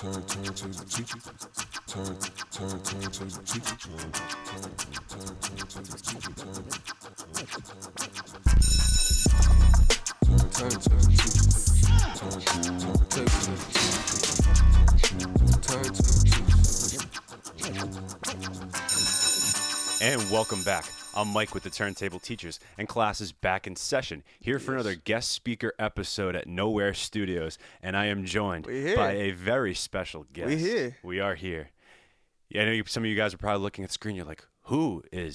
turn to the teacher. Turn to the teacher. Turn to the teacher. Turn to the teacher. Turn to the teacher. And welcome back. I'm Mike with the Turntable Teachers, and class is back in session, here for another guest speaker episode at Nowhere Studios, and I am joined by a very special guest. We are here. Yeah, I know some of you guys are probably looking at the screen, you're like, who the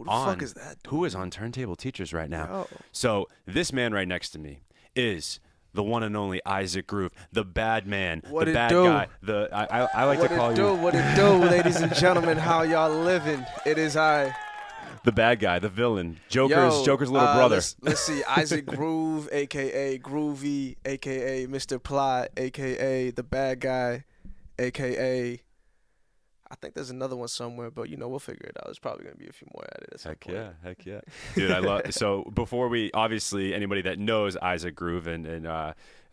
fuck is that dude? Who is on Turntable Teachers right now? Yo. So this man right next to me is the one and only Isaac Groove, the bad man, What the it bad do? guy. I like to call you What it do, ladies and gentlemen? How y'all living? It is I. the bad guy, the villain, Joker's little brother. Let's see, Isaac Groove, a.k.a. Groovy, a.k.a. Mr. Plot, a.k.a. the bad guy, a.k.a. I think there's another one somewhere, but, we'll figure it out. There's probably going to be a few more at it at some point. Heck yeah. Dude, I love so before we, obviously, anybody that knows Isaac Groove and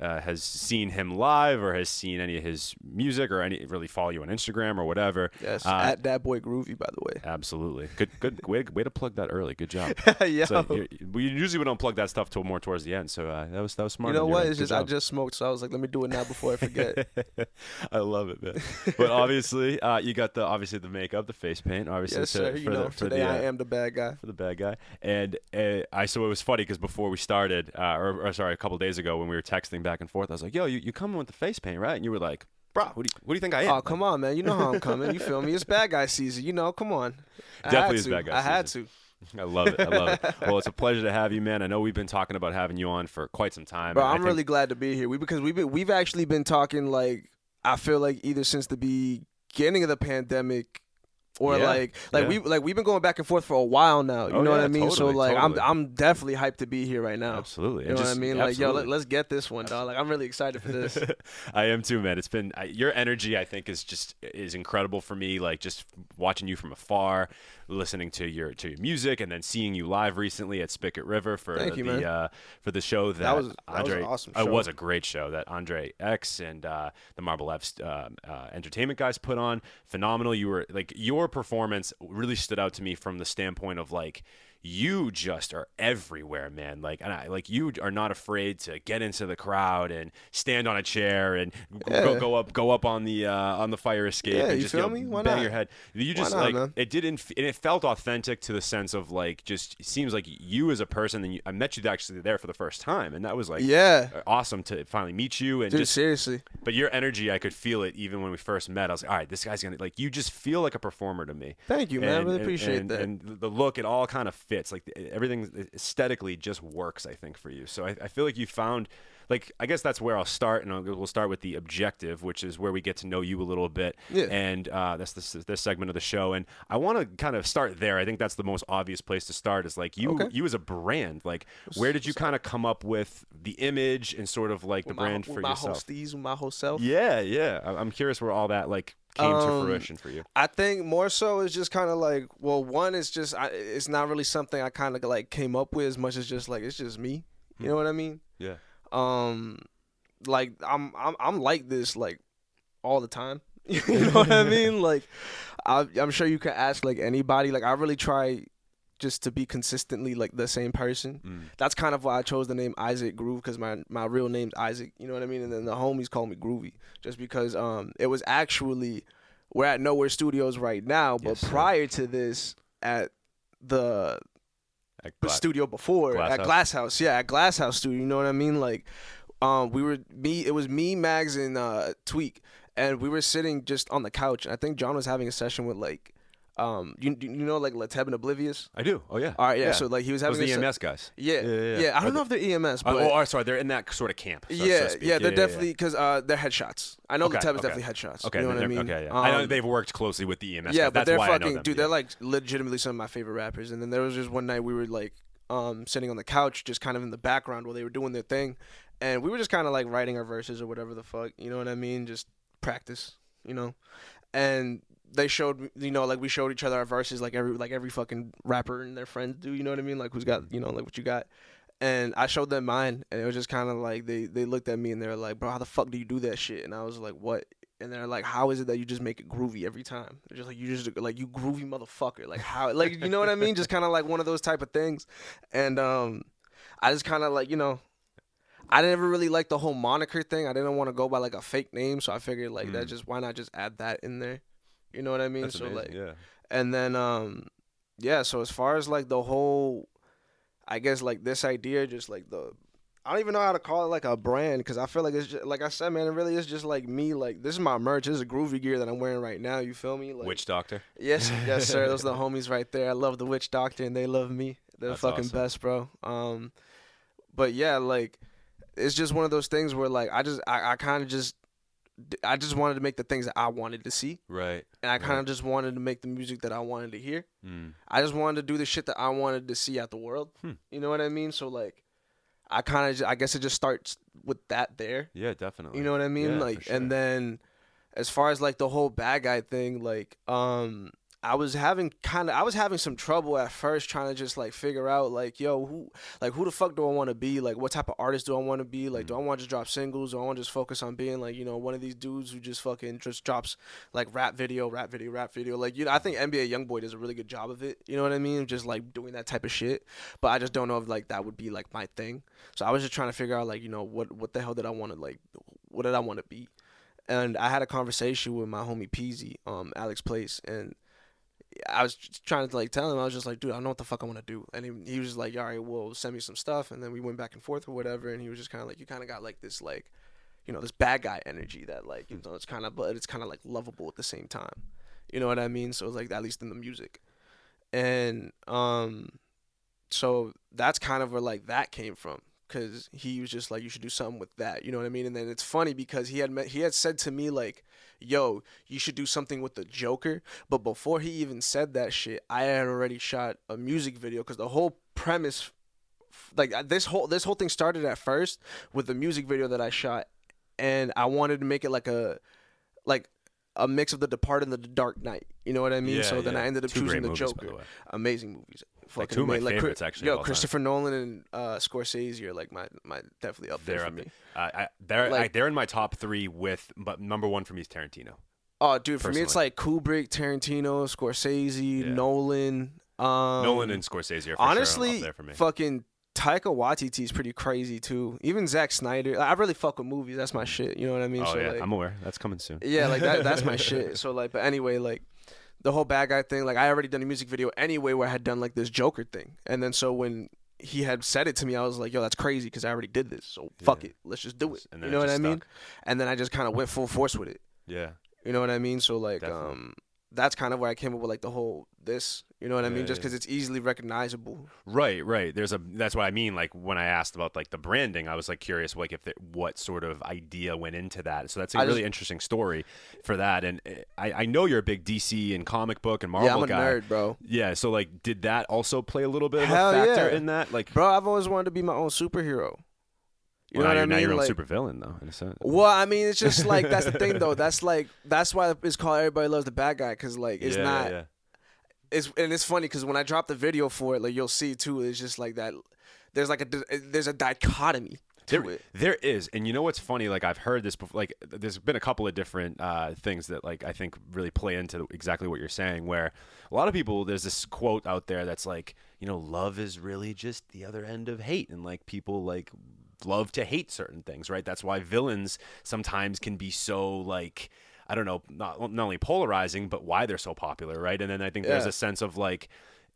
has seen him live or has seen any of his music or really follow you on Instagram or whatever. Yes, at that boy Groovy, by the way. Absolutely. Good way to plug that early. Good job. Yo. So we don't plug that stuff till more towards the end, so that was smart. You know what? End. It's just I just smoked, so I was like, let me do it now before I forget. I love it, man. But obviously, you got the makeup, the face paint, obviously. Yes, sir. Today I am the bad guy. For the bad guy. And so it was funny because before we started, a couple days ago when we were texting back and forth, I was like, yo, you coming with the face paint, right? And you were like, bro, what do you think I am? Oh, come on, man. You know how I'm coming. You feel me? It's bad guy season. Come on. Definitely is bad guy season. I had to. I love it. Well, it's a pleasure to have you, man. I know we've been talking about having you on for quite some time. Bro, I'm really glad to be here. Because we've actually been talking, like, I feel like either since the beginning of the pandemic or we've been going back and forth for a while now. You know what I mean? Totally, so like totally. I'm definitely hyped to be here right now. Absolutely. You know what I mean? Like, absolutely. yo, let's get this one, dog. Like, I'm really excited for this. I am too, man. It's been your energy, I think, is incredible for me. Like, just watching you from afar, listening to your music, and then seeing you live recently at Spigot River for the show that was Andre. That was an awesome show. It was a great show that Andre X and the Marble F's entertainment guys put on. Phenomenal. You were like, your performance really stood out to me from the standpoint of like, you just are everywhere, man. Like, you are not afraid to get into the crowd and stand on a chair and go up on the fire escape and just bang your head. You just man? It felt authentic to the sense of like, just it seems like you as a person. And I met you actually there for the first time, and that was like awesome to finally meet you. And dude, just seriously. But your energy, I could feel it even when we first met. I was like, all right, this guy's gonna like. You just feel like a performer to me. Thank you, man. I really appreciate that. And the look, it all kind of fits. Like everything aesthetically just works, I think, for you. So I feel like you found, like, I guess that's where I'll start, and we'll start with the objective, which is where we get to know you a little bit. Yeah. And that's this segment of the show. And I want to kind of start there. I think that's the most obvious place to start is like you as a brand. Like, where did you kind of come up with the image and sort of like the brand for yourself? With my whole self? Yeah. I'm curious where all that like came to fruition for you. I think more so it's just kind of like, well, one is just it's not really something I kind of like came up with as much as just like it's just me. You know what I mean? Yeah. Like I'm like this like all the time. You know what I mean? Like I'm sure you could ask like anybody. Like I really try just to be consistently like the same person. That's kind of why I chose the name Isaac Groove, because my real name's Isaac. You know what I mean? And then the homies call me Groovy just because it was actually, we're at Nowhere Studios right now, but prior to this at the studio before at Glass House. Yeah, at Glass House Studio. You know what I mean? Like it was me, Mags, and Tweak, and we were sitting just on the couch. And I think John was having a session with like you know like Let's Have an Oblivious? I do. Oh yeah. All right, yeah. So like he was having those EMS guys. Yeah. I don't know if they're EMS, but sorry, they're in that sort of camp. So they're definitely because they're headshots. I know Let's Have is definitely headshots. Okay, you know what I mean? Okay, yeah. I know they've worked closely with the EMS. Yeah, guys. but they're why fucking I know them. dude. They're like legitimately some of my favorite rappers. And then there was just one night we were like sitting on the couch, just kind of in the background while they were doing their thing, and we were just kind of like writing our verses or whatever the fuck. You know what I mean? Just practice. And they showed, like we showed each other our verses like every fucking rapper and their friends do, you know what I mean? Like who's got, like what you got. And I showed them mine, and it was just kind of like they looked at me and they were like, bro, how the fuck do you do that shit? And I was like, what? And they're like, how is it that you just make it groovy every time? They're just like, you groovy motherfucker. Like how, like, you know what I mean? Just kind of like one of those type of things. And I just kind of like, I never really like the whole moniker thing. I didn't want to go by like a fake name. So I figured like that just, why not just add that in there? You know what I mean? That's so amazing, like, yeah. And then, yeah, so as far as like the whole, I guess like this idea, just like I don't even know how to call it like a brand, because I feel like it's just, like I said, man, it really is just like me. Like, this is my merch. This is groovy gear that I'm wearing right now. You feel me? Like, Witch Doctor. Yes, yes, sir. Those are the homies right there. I love the Witch Doctor, and they love me. They're That's fucking awesome. best, bro. But yeah, like, it's just one of those things where like I just wanted to make the things that I wanted to see. Right. And I kind of just wanted to make the music that I wanted to hear. Mm. I just wanted to do the shit that I wanted to see out the world. You know what I mean? So like, I guess it just starts with that there. Yeah, definitely. You know what I mean? Yeah, Like, for sure. and then as far as like the whole bad guy thing, like, I was having some trouble at first trying to just like figure out like, yo, who the fuck do I want to be? Like, what type of artist do I want to be? Like, do I want to just drop singles? Do I want to just focus on being like, one of these dudes who just fucking just drops like rap video? Like, I think NBA YoungBoy does a really good job of it. You know what I mean? Just like doing that type of shit. But I just don't know if like that would be like my thing. So I was just trying to figure out like, what the hell did I want to like, what did I want to be? And I had a conversation with my homie Peasy, Alex Place, and I was trying to like tell him, I was just like, dude, I don't know what the fuck I want to do. And he was just like, all right, well, send me some stuff. And then we went back and forth or whatever. And he was just kind of like, you kind of got like this, like, this bad guy energy that like, it's kind of like lovable at the same time. You know what I mean? So it's like, at least in the music. And so that's kind of where like that came from. Cause he was just like, you should do something with that. You know what I mean? And then it's funny because he had said to me like, yo, you should do something with the Joker. But before he even said that shit, I had already shot a music video. Cause the whole premise, like this whole thing started at first with the music video that I shot. And I wanted to make it like a mix of The Departed and The Dark Knight. You know what I mean? Yeah, so then I ended up Two choosing great The movies, by Joker. the way. Amazing movies. Like two of my favorites, actually. Yo, Christopher Nolan and Scorsese are like my definitely up there for me. They're in my top three but number one for me is Tarantino. Oh, dude, for me it's like Kubrick, Tarantino, Scorsese, Nolan. Nolan and Scorsese are for honestly, sure up there for me. Fucking Taika Waititi is pretty crazy too. Even Zack Snyder. I really fuck with movies. That's my shit. You know what I mean? Oh, so, yeah, like, I'm aware. That's coming soon. Yeah, like that's my shit. So like, but anyway, like the whole bad guy thing, like I already done a music video anyway where I had done like this Joker thing. And then so when he had said it to me, I was like, yo, that's crazy because I already did this. So fuck it. Let's just do it. And you know what I mean? And then I just kind of went full force with it. Yeah. You know what I mean? So like, Definitely. that's kind of where I came up with like the whole this. You know what I mean? Just because yeah. it's easily recognizable. Right. That's what I mean. Like when I asked about like the branding, I was like curious, like what sort of idea went into that. So that's a really interesting story for that. And I know you're a big DC and comic book and Marvel guy. Yeah, I'm a nerd, bro. Yeah. So like, did that also play a little bit of Hell a factor yeah. in that? Like, bro, I've always wanted to be my own superhero. You know what I mean? Now you're a like, super villain though, in a sense. Well, I mean, it's just like that's the thing though. That's why it's called Everybody Loves the Bad Guy, because like it's not. Yeah. It's funny because when I drop the video for it, like you'll see too. It's just like that. There's a dichotomy to it. There is, and you know what's funny? Like I've heard this before. Like there's been a couple of different things that like I think really play into exactly what you're saying. Where a lot of people, there's this quote out there that's like, love is really just the other end of hate, and like people like love to hate certain things, right? That's why villains sometimes can be so like, I don't know, not only polarizing, but why they're so popular, right? And then I think there's a sense of like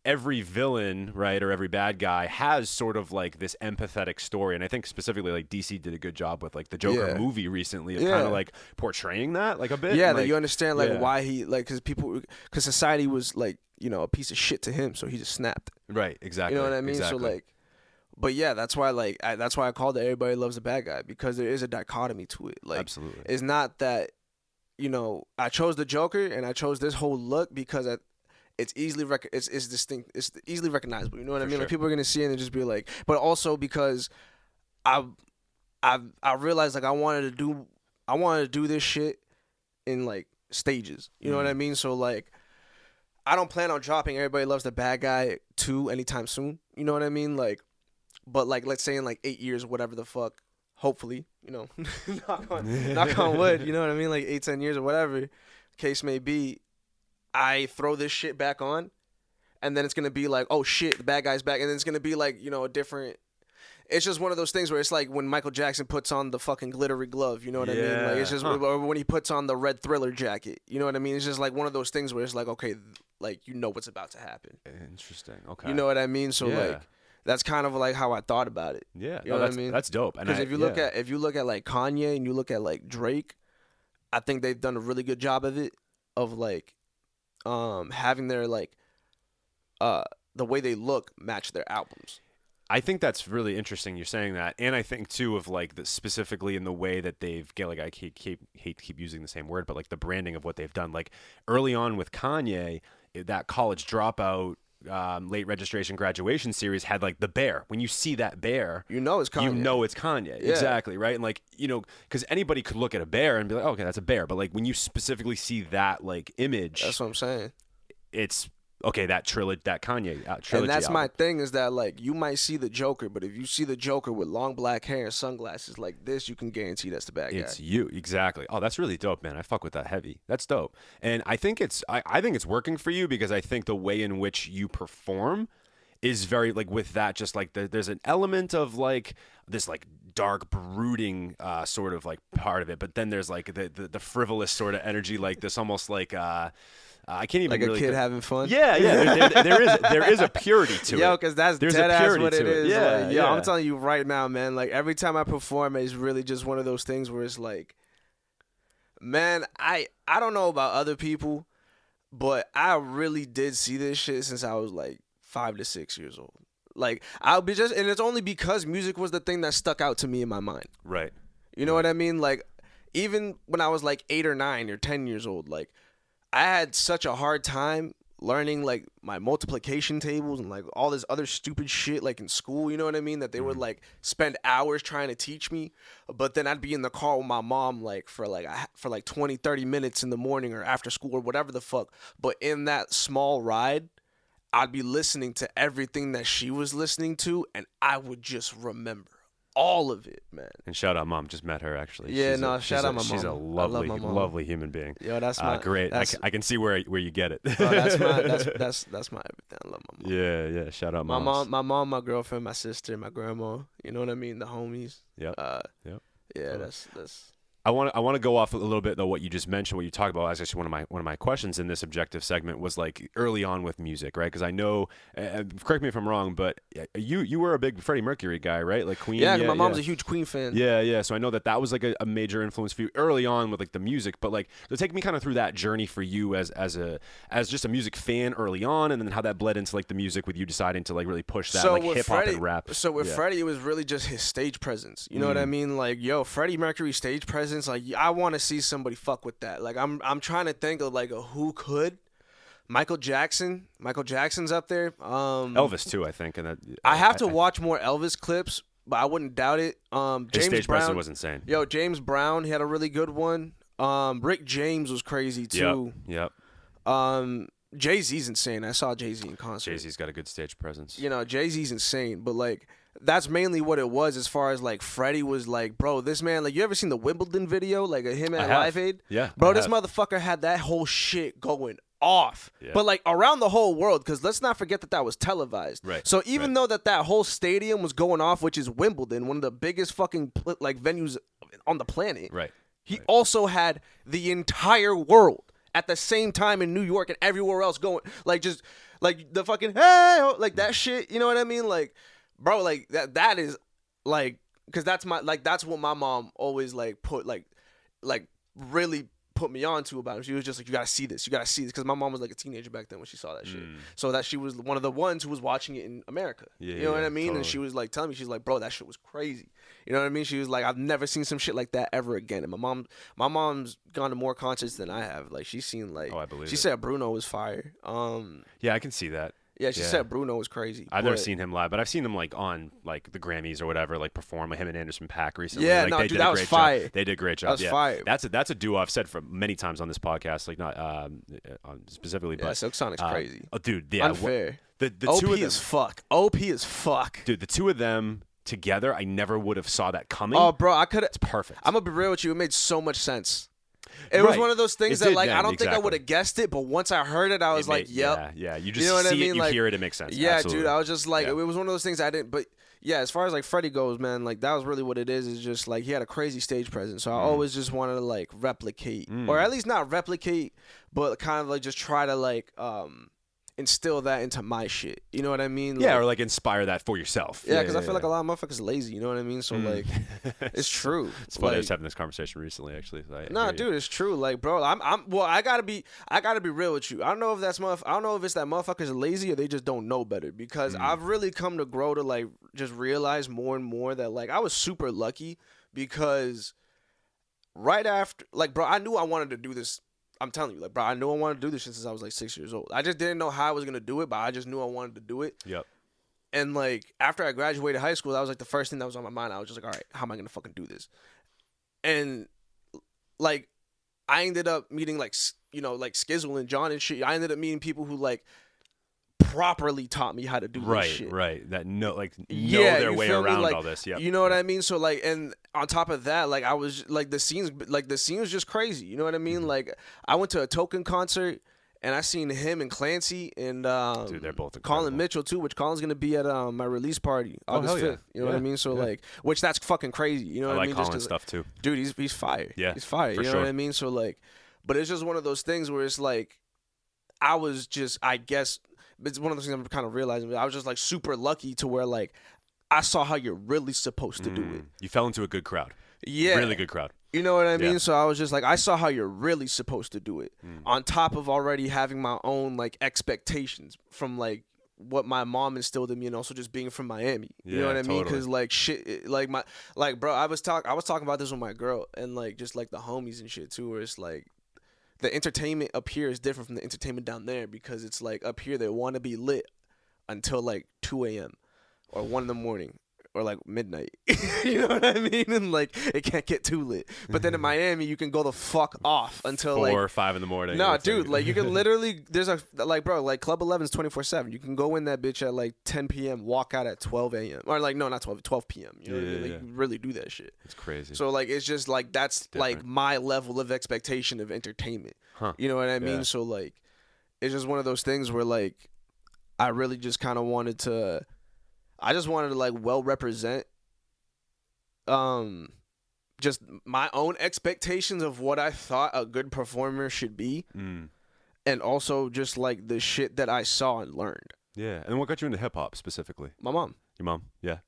every villain, right, or every bad guy has sort of like this empathetic story. And I think specifically like DC did a good job with like the Joker movie recently of kind of like portraying that like a bit. Yeah, like, that you understand like why he like because society was like a piece of shit to him, so he just snapped. Right, exactly. You know what I mean? Exactly. So like. But yeah, that's why I called it Everybody Loves a Bad Guy, because there is a dichotomy to it. Like, absolutely, it's not that I chose the Joker and I chose this whole look because it's easily it's distinct, it's easily recognizable. You know what I mean? Sure. Like people are gonna see it and just be like, but also because I realized like I wanted to do this shit in like stages. You know what I mean? So like, I don't plan on dropping Everybody Loves the Bad Guy 2 anytime soon. You know what I mean? Like. But like, let's say in like 8 years, whatever the fuck, hopefully, knock on wood, you know what I mean? Like 8-10 years or whatever case may be, I throw this shit back on, and then it's gonna be like, oh shit, the bad guy's back, and then it's gonna be like, a different. It's just one of those things where it's like when Michael Jackson puts on the fucking glittery glove, you know what I mean? Like it's just or when he puts on the red Thriller jacket, you know what I mean? It's just like one of those things where it's like, okay, like what's about to happen. Interesting. Okay. You know what I mean? So like that's kind of like how I thought about it. Yeah. You know what I mean? That's dope. Because if you look at like Kanye and you look at like Drake, I think they've done a really good job of it, of like having their like the way they look match their albums. I think that's really interesting you're saying that, and I think too of like specifically in the way that they've like I keep using the same word, but like the branding of what they've done. Like early on with Kanye, that College Dropout, late registration graduation series had like the bear. When you see that bear, it's Kanye. You know it's Kanye. Yeah. Exactly, right? And like, because anybody could look at a bear and be like, oh, okay, that's a bear. But like when you specifically see that like image, that's what I'm saying. It's okay, that Kanye trilogy. And that's album. my thing is that like you might see the Joker, but if you see the Joker with long black hair and sunglasses like this, you can guarantee that's the bad guy. It's you, exactly. Oh, that's really dope, man. I fuck with that heavy. That's dope. And I think it's working for you because I think the way in which you perform is very like with that, just like there's an element of like this like dark brooding sort of like part of it, but then there's like the frivolous sort of energy, like this almost like I can't even like really a kid having fun. Yeah. There is a purity to it. Yo, because there's dead ass what it is. Yeah, like, I'm telling you right now, man. Like every time I perform, it's really just one of those things where it's like, man, I don't know about other people, but I really did see this shit since I was like 5 to 6 years old. Like and it's only because music was the thing that stuck out to me in my mind. Right. You know what I mean? Like even when I was like 8 or 9 or 10 years old, like I had such a hard time learning like my multiplication tables and like all this other stupid shit like in school, you know what I mean? That they would like spend hours trying to teach me, but then I'd be in the car with my mom like for 20, 30 minutes in the morning or after school or whatever the fuck. But in that small ride, I'd be listening to everything that she was listening to and I would just remember all of it, man. And shout out mom, just met her actually. Yeah, shout out my mom. She's a lovely human being. Yo, that's my great. I can see where you get it. Oh, that's my everything. I love my mom. Yeah. Shout out my mom, my girlfriend, my sister, my grandma. You know what I mean? The homies. Yep. Yeah, that's. I want to go off a little bit though. What you just mentioned, what you talked about, as actually one of my questions in this objective segment was like early on with music, right? Because I know, correct me if I'm wrong, but you were a big Freddie Mercury guy, right? Like Queen. Yeah, my mom's a huge Queen fan. Yeah. So I know that was like a major influence for you early on with like the music. But like, so take me kind of through that journey for you as just a music fan early on, and then how that bled into like the music with you deciding to like really push that like hip hop and rap. So with Freddie, it was really just his stage presence. You know what I mean? Like, yo, Freddie Mercury stage presence. Like I want to see somebody fuck with that. Like I'm trying to think of like who could. Michael Jackson's up there. Elvis too, I think. And I have to watch more Elvis clips, but I wouldn't doubt it. His James stage Brown presence was insane. Yo, James Brown, he had a really good one. Rick James was crazy too. Yep. Jay-Z's insane. I saw Jay-Z in concert. Jay-Z's got a good stage presence. Jay-Z's insane, but like that's mainly what it was as far as like Freddie was like, bro, this man, like you ever seen the Wimbledon video, like of him at Live Aid? Yeah. Bro, this motherfucker had that whole shit going off. Yeah. But like around the whole world, because let's not forget that was televised. Right. So even though that whole stadium was going off, which is Wimbledon, one of the biggest fucking like venues on the planet. Right. He also had the entire world at the same time in New York and everywhere else going, like just like the fucking hey, like that shit. You know what I mean? Like, bro, like that is like, because that's what my mom always like put like really put me on to about it. She was just like, you gotta see this, because my mom was like a teenager back then when she saw that shit. So that she was one of the ones who was watching it in America. You know what I mean? Totally. And she was like telling me, she's like, bro, that shit was crazy. You know what I mean? She was like, I've never seen some shit like that ever again. And my mom's gone to more concerts than I have. Like she's seen like, I believe she it. said Bruno was fire. Yeah, I can see that. Yeah, she said Bruno was crazy. I've never seen him live, but I've seen him like on like the Grammys or whatever, like perform with him and Anderson .Paak recently. Yeah, like, no, they dude, did that a was great fire. job. They did a great job. That was fire. That's a duo I've said for many times on this podcast, like not specifically, but Silk Sonic's crazy. Oh, dude, yeah, unfair. The OP two of them is fuck. OP is fuck. Dude, the two of them together, I never would have saw that coming. Oh, bro, I could. It's perfect. I'm gonna be real with you. It made so much sense. It was one of those things It that, did like, then, I don't think I exactly. would have guessed it, but once I heard it, I was like, yep. Yeah. You just know what I see mean? it, you Like, hear it, it makes sense. Yeah, Absolutely. dude. I was just like, Yeah. it was one of those things I didn't. But yeah, as far as like Freddie goes, man, like that was really what it is. Is just like he had a crazy stage presence. So I always just wanted to like replicate, or at least not replicate, but kind of like just try to like instill that into my shit. You know what I mean? Yeah, Like, or like inspire that for yourself. yeah, because I feel like a lot of motherfuckers lazy. You know what I mean? So like, it's true. It's funny. I Like, was having this conversation recently, actually. So nah, dude, it's true. Like, bro, well, I gotta be real with you. I don't know if I don't know if it's that motherfuckers are lazy or they just don't know better. Because I've really come to grow to like just realize more and more that like I was super lucky because right after, like, bro, I knew I wanted to do this. I'm telling you, like, bro, I knew I wanted to do this since I was like 6 years old. I just didn't know how I was gonna do it, but I just knew I wanted to do it. Yep. And like after I graduated high school, that was like the first thing that was on my mind. I was just like, all right, how am I gonna fucking do this? And like I ended up meeting like like Skizzle and John and shit. I ended up meeting people who like properly taught me how to do this shit. Right. That know Yeah, their you way feel me? around Like, all this. Yeah. You know what I mean? So like, and on top of that, like I was like the scene was just crazy. You know what I mean? Like I went to a Token concert and I seen him and Clancy and Dude, they're both Colin incredible. Mitchell too, which Colin's gonna be at my release party August hell yeah. 5th. You know what I mean? So like, which that's fucking crazy. You know I what I like mean? Colin's Just 'cause, stuff too. dude, he's fire. Yeah, he's fire. for You know sure. what I mean? So like, but it's just one of those things where it's like, I was just, I guess, it's one of those things I'm kind of realizing. I was just like super lucky to where like I saw how you're really supposed to do it. You fell into a good crowd. Yeah, Really good crowd. You know what I mean? Yeah. So I was just like, I saw how you're really supposed to do it. On top of already having my own like expectations from like what my mom instilled in me, and also just being from Miami. You know Yeah, what I mean? totally. Because like shit, like bro, I was talking about this with my girl and like just like the homies and shit too, where it's like the entertainment up here is different from the entertainment down there because it's like up here they want to be lit until like 2 a.m. or 1 in the morning or like midnight. You know what I mean? And like it can't get too lit. But then in Miami you can go the fuck off until 4 like or 5 in the morning. no, It's dude, like you can literally there's a like bro, like Club 11's 24/7. You can go in that bitch at like 10 p.m., walk out at 12 a.m. or like no, not 12 p.m. You know what I mean? Like you really do that shit. It's crazy. So like it's just like that's like different. my level of expectation of entertainment. Huh. You know what I mean? Yeah. So like it's just one of those things where like I really just kind of wanted to like well represent just my own expectations of what I thought a good performer should be. And also just like the shit that I saw and learned. Yeah. And what got you into hip hop specifically? My mom. Your mom? Yeah.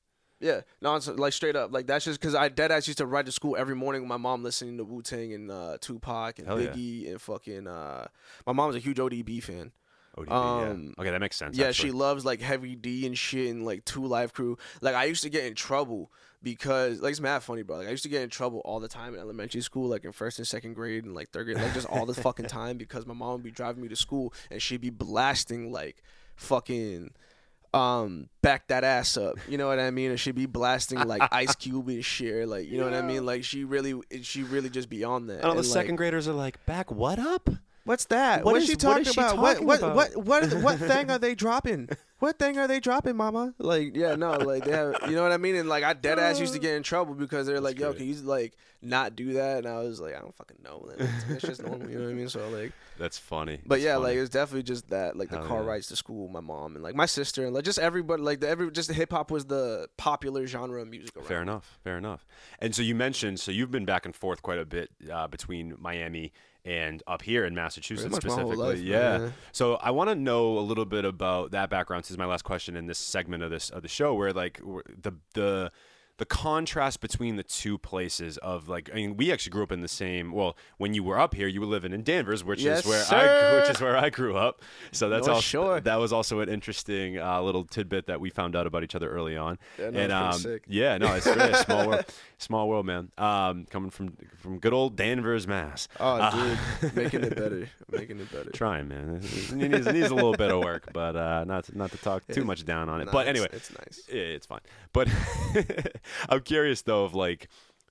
Yeah, no, it's like straight up. Like that's just because I deadass used to ride to school every morning with my mom listening to Wu-Tang and Tupac and Hell yeah. Biggie and fucking. My mom's a huge ODB fan. ODB, yeah. Okay, that makes sense. Yeah, actually. she loves like Heavy D and shit and like 2 Live Crew. Like I used to get in trouble because like it's mad funny, bro. Like I used to get in trouble all the time in elementary school, like in 1st and 2nd grade and like 3rd grade, like just all the fucking time because my mom would be driving me to school and she'd be blasting like fucking back that ass up, you know what I mean? And she'd be blasting like Ice Cube and shit, like you know what I mean? Like she really just be on that. And all the like, second graders are like, back what up? what's that? What What's is- she what talking is she about? talking about? What thing are they dropping? What thing are they dropping, mama? Like, yeah, no, like they have, you know what I mean? And like I dead ass used to get in trouble because they're like, yo, great. can you like not do that? And I was like, I don't fucking know. It's just normal, you know what I mean? So like, That's funny. but That's yeah, funny. like it's definitely just that, like the Hell car yeah. rides to school, my mom and like my sister and like just everybody, like just hip hop was the popular genre of music around. Fair enough. And so you mentioned, so you've been back and forth quite a bit between Miami and up here in Massachusetts much my whole specifically. life, yeah. man. So I want to know a little bit about that background. This is my last question in this segment of the show, where like the contrast between the two places of like, I mean, we actually grew up in the same. Well, when you were up here, you were living in Danvers, which Yes, is where sir. I grew up. So that's North also Shore. that was also an interesting little tidbit that we found out about each other early on. Yeah, no, and it's pretty sick. yeah, no, it's great. Small world, man. Coming from good old Danvers, Mass. Oh, dude, making it better. Trying, man. It needs a little bit of work, but not to talk too much down on it. Nah, but anyway, it's nice. it's fine. But I'm curious though of like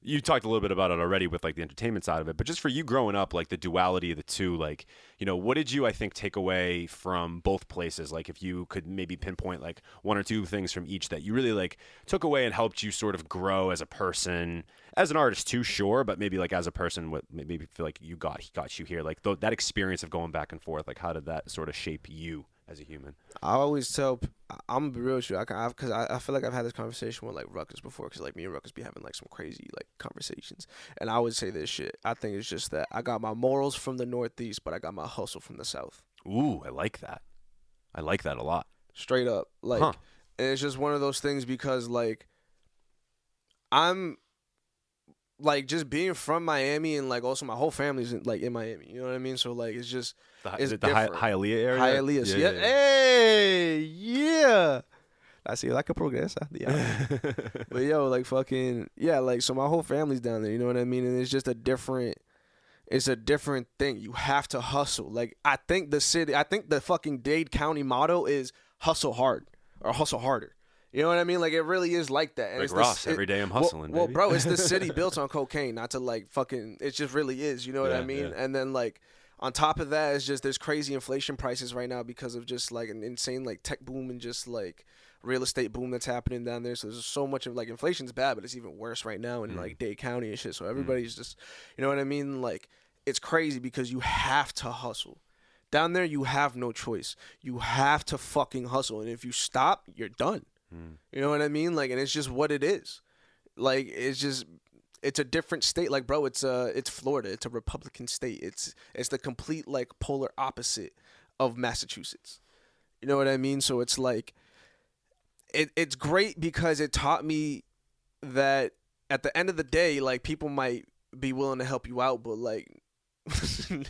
you talked a little bit about it already with like the entertainment side of it, but just for you growing up, like the duality of the two, like, you know, what did you, I think, take away from both places? Like if you could maybe pinpoint like one or two things from each that you really like took away and helped you sort of grow as a person, as an artist too, sure, but maybe like as a person, what maybe feel like he got you here, like that experience of going back and forth, like how did that sort of shape you as a human? I always tell, I'm gonna be real with you, because I feel like I've had this conversation with like Ruckus before, because like me and Ruckus be having like some crazy like conversations, and I would say this shit. I think it's just that I got my morals from the Northeast, but I got my hustle from the South. Ooh, I like that. I like that a lot. Straight up, like, and it's just one of those things because like I'm like just being from Miami, and like also my whole family's in Miami. You know what I mean? So like it's just Is it the Hialeah area? Hialeah, yeah. Hey, yeah. I see like a progresa. Yeah. But yo, like fucking yeah, like so my whole family's down there. You know what I mean? And it's just a different thing. You have to hustle. Like I think the fucking Dade County motto is hustle hard or hustle harder. You know what I mean? Like, it really is like that. And like Ross, every day I'm hustling, well, bro, it's the city built on cocaine, not to, like, fucking... It just really is, you know what I mean? Yeah. And then, like, on top of that, it's just there's crazy inflation prices right now because of just, like, an insane, like, tech boom and just, like, real estate boom that's happening down there. So there's so much of, like, inflation's bad, but it's even worse right now in, like, Dade County and shit. So everybody's just... You know what I mean? Like, it's crazy because you have to hustle. Down there, you have no choice. You have to fucking hustle. And if you stop, you're done. You know what I mean? Like, and it's just what it is. Like, it's a different state. Like, bro, it's Florida. It's a Republican state. It's the complete, like, polar opposite of Massachusetts. You know what I mean? So it's like, it's great because it taught me that at the end of the day, like, people might be willing to help you out, but like,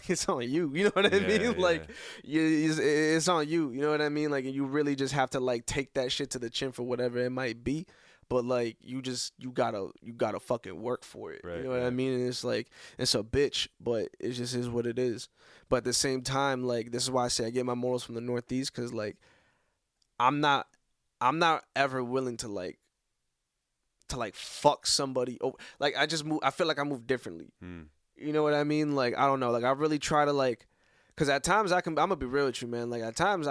it's on you. You know what I mean? Yeah. Like, it's on you. You know what I mean? Like, and you really just have to like take that shit to the chin for whatever it might be. But like, you gotta fucking work for it. Right, you know what I mean? And it's like, it's a bitch, but it just is what it is. But at the same time, like, this is why I say I get my morals from the Northeast, because like, I'm not ever willing to fuck somebody over. Like, I feel like I move differently. You know what I mean? Like, I don't know. Like, I really try to, like, because at times I'm going to be real with you, man. Like, at times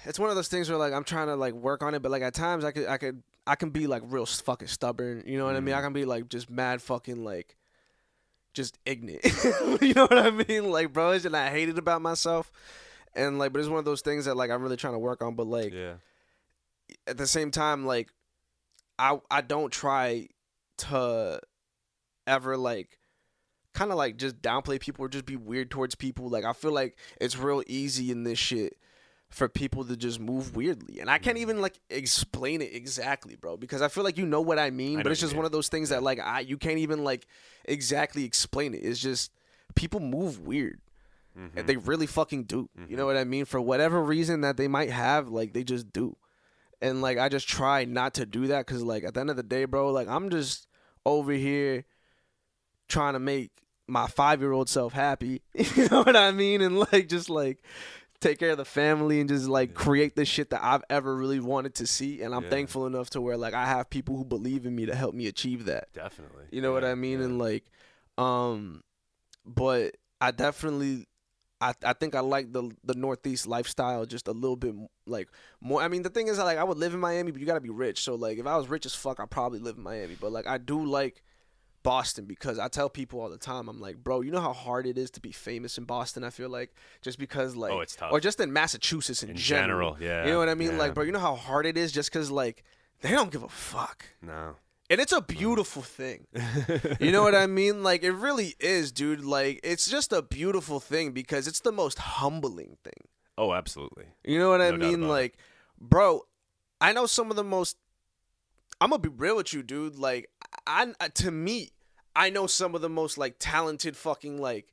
it's one of those things where, like, I'm trying to, like, work on it. But, like, at times I can be, like, real fucking stubborn. You know what I mean? I can be, like, just mad fucking, like, just ignorant. You know what I mean? Like, bro, and I hate it about myself. And, like, but it's one of those things that, like, I'm really trying to work on. But, like, at the same time, like, I don't try to ever like kind of like just downplay people or just be weird towards people. Like, I feel like it's real easy in this shit for people to just move weirdly, and I can't even like explain it exactly, bro, because I feel like you know what I mean, but it's just one of those things that like you can't even like exactly explain it. It's just people move weird. And they really fucking do. You know what I mean? For whatever reason that they might have, like, they just do. And like, I just try not to do that, because like at the end of the day, bro, like, I'm just over here trying to make my 5-year-old self happy. You know what I mean? And like, just like take care of the family and just like create the shit that I've ever really wanted to see. And I'm thankful enough to where like I have people who believe in me to help me achieve that. Definitely. You know what I mean? And like, but I definitely, I think I like the Northeast lifestyle just a little bit like more. I mean, the thing is, like, I would live in Miami, but you gotta be rich. So like, if I was rich as fuck, I'd probably live in Miami. But like, I do like Boston, because I tell people all the time, I'm like, bro, you know how hard it is to be famous in Boston? I feel like, just because like, it's tough. Or just in Massachusetts in general. Yeah. You know what I mean? Like, bro, you know how hard it is just because like they don't give a fuck. No. And it's a beautiful thing. You know what I mean? Like, it really is, dude. Like, it's just a beautiful thing because it's the most humbling thing. Oh, absolutely. You know what I mean? Like, bro, I know some of the most... I'm going to be real with you, dude. Like, to me, I know some of the most, like, talented fucking, like,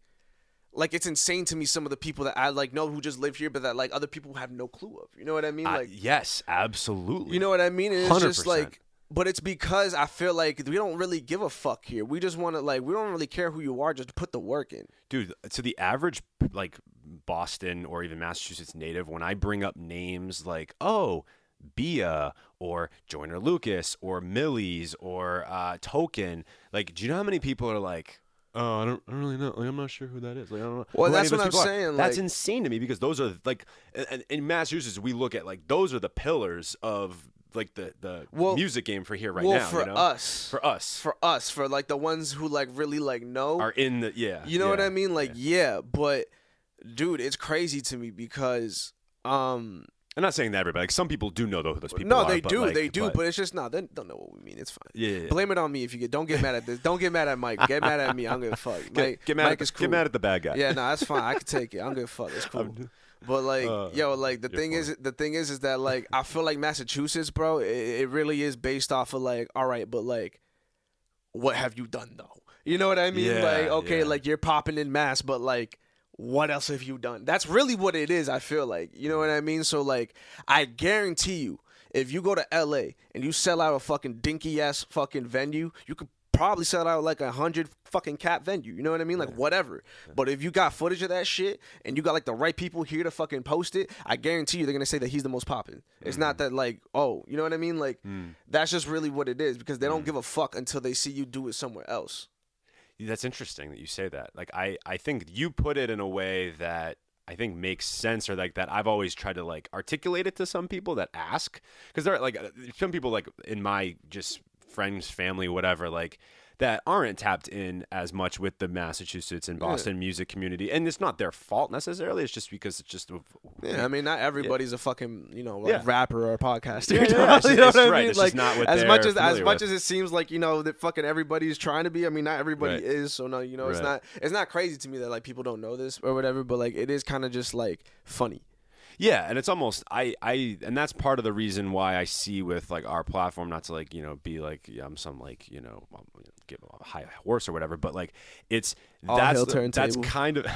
it's insane to me, some of the people that I, like, know who just live here, but that, like, other people have no clue of. You know what I mean? Like, yes, absolutely. You know what I mean? And it's 100%. just, like... But it's because I feel like we don't really give a fuck here. We just want to, like, we don't really care who you are, just put the work in. Dude, so the average, like, Boston or even Massachusetts native, when I bring up names like, oh, Bia or Joyner Lucas or Millie's or Token. Like, do you know how many people are like, oh, I don't really know. Like, I'm not sure who that is. Like, I don't know. Well, who any that's of what those I'm people are. saying. That's like, insane to me because those are like, in Massachusetts, we look at like those are the pillars of like the music game for here right now. For us, for like the ones who like really like know are in the You know what I mean? Like but dude, it's crazy to me because I'm not saying that everybody. Like some people do know those people. No, are, they but do, like, they do. But it's just they don't know what we mean. It's fine. Yeah. Blame it on me if you get. Don't get mad at this. Don't get mad at Mike. Get mad at me. I'm gonna fuck. Mike is cool. Get mad at the bad guy. Yeah, no, that's fine. I can take it. I'm gonna fuck. It's cool. But like, like the thing is that like I feel like Massachusetts, bro. It really is based off of like, all right, but like, what have you done though? You know what I mean? Yeah, like, okay, like you're popping in Mass, but like, what else have you done? That's really what it is. I feel like, you know what I mean? So like, I guarantee you, if you go to LA and you sell out a fucking dinky ass fucking venue, you could probably sell out like 100 fucking cap venue. You know what I mean? Like whatever. But if you got footage of that shit and you got like the right people here to fucking post it, I guarantee you they're gonna say that he's the most popping. It's not that like, oh, you know what I mean? Like that's just really what it is because they don't give a fuck until they see you do it somewhere else. That's interesting that you say that. Like I think you put it in a way that I think makes sense, or like that I've always tried to like articulate it to some people that ask, because there are like some people like in my just friends, family, whatever, like that aren't tapped in as much with the Massachusetts and Boston music community, and it's not their fault necessarily. It's just because it's just I mean, not everybody's a fucking rapper or a podcaster. Yeah, you know what I mean? It's like just not what as they're much as familiar with. it seems like that fucking everybody's trying to be. I mean, not everybody is. So no, it's not crazy to me that like people don't know this or whatever. But like it is kind of just like funny. Yeah, and it's almost and that's part of the reason why I see with like our platform, not to like be like I'm some like give a high horse or whatever, but like that's kind of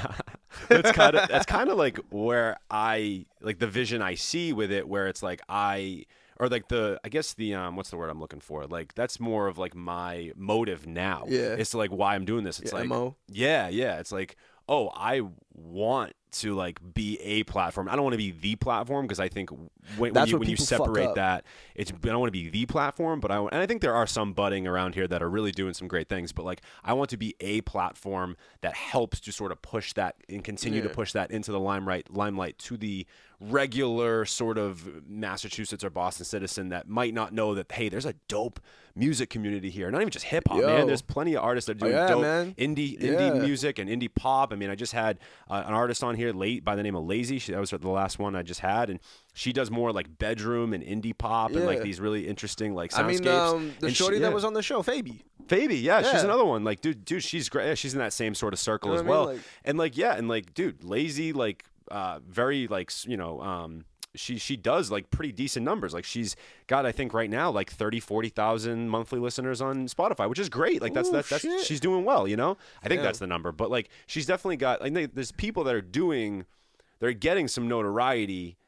that's kind of like where I like the vision I see with it, where it's like I guess the what's the word I'm looking for? Like that's more of like my motive now. Yeah, it's like why I'm doing this. It's like MO. Yeah. It's like, oh, I want to like be a platform. I don't want to be the platform, because I think when you separate that, I don't want to be the platform, but and I think there are some budding around here that are really doing some great things, but like I want to be a platform that helps to sort of push that and continue to push that into the limelight to the regular sort of Massachusetts or Boston citizen that might not know that, hey, there's a dope music community here. Not even just hip hop, man. There's plenty of artists that are doing dope indie music and indie pop. I mean, I just had an artist on here by the name of Lazy. That was the last one I just had, and she does more like bedroom and indie pop and like these really interesting like soundscapes. I mean, the shorty that was on the show, Fabi, she's another one. Like, dude, she's great. Yeah, she's in that same sort of circle as well. Dude, Lazy, like, very like she does like pretty decent numbers. Like she's got, I think right now, like 40,000 monthly listeners on Spotify, which is great. Like that's she's doing well, I think that's the number. But like she's definitely got, like, there's people that they're getting some notoriety,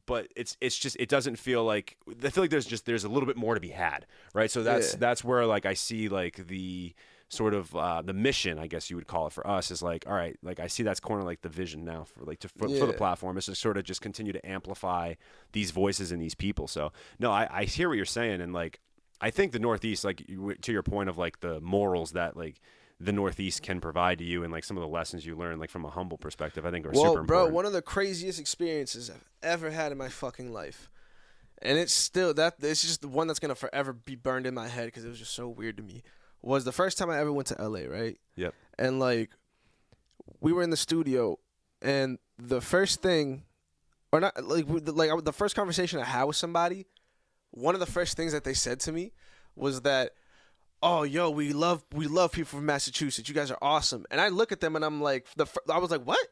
but it's just, it doesn't feel like, I feel like there's a little bit more to be had, right? So that's where like I see like the sort of the mission, I guess you would call it, for us is like, all right, like I see that's kind of like the vision now for like for the platform is to sort of just continue to amplify these voices and these people. So no, I hear what you're saying, and like I think the Northeast, like to your point of like the morals that like the Northeast can provide to you, and like some of the lessons you learn like from a humble perspective, I think are super important. Bro, one of the craziest experiences I've ever had in my fucking life, and it's just the one that's gonna forever be burned in my head because it was just so weird to me, was the first time I ever went to LA, right? Yep. And like we were in the studio, and the first thing, or not like the first conversation I had with somebody, one of the first things that they said to me was that, oh, yo, we love people from Massachusetts. You guys are awesome. And I look at them and I'm like, I was like, what?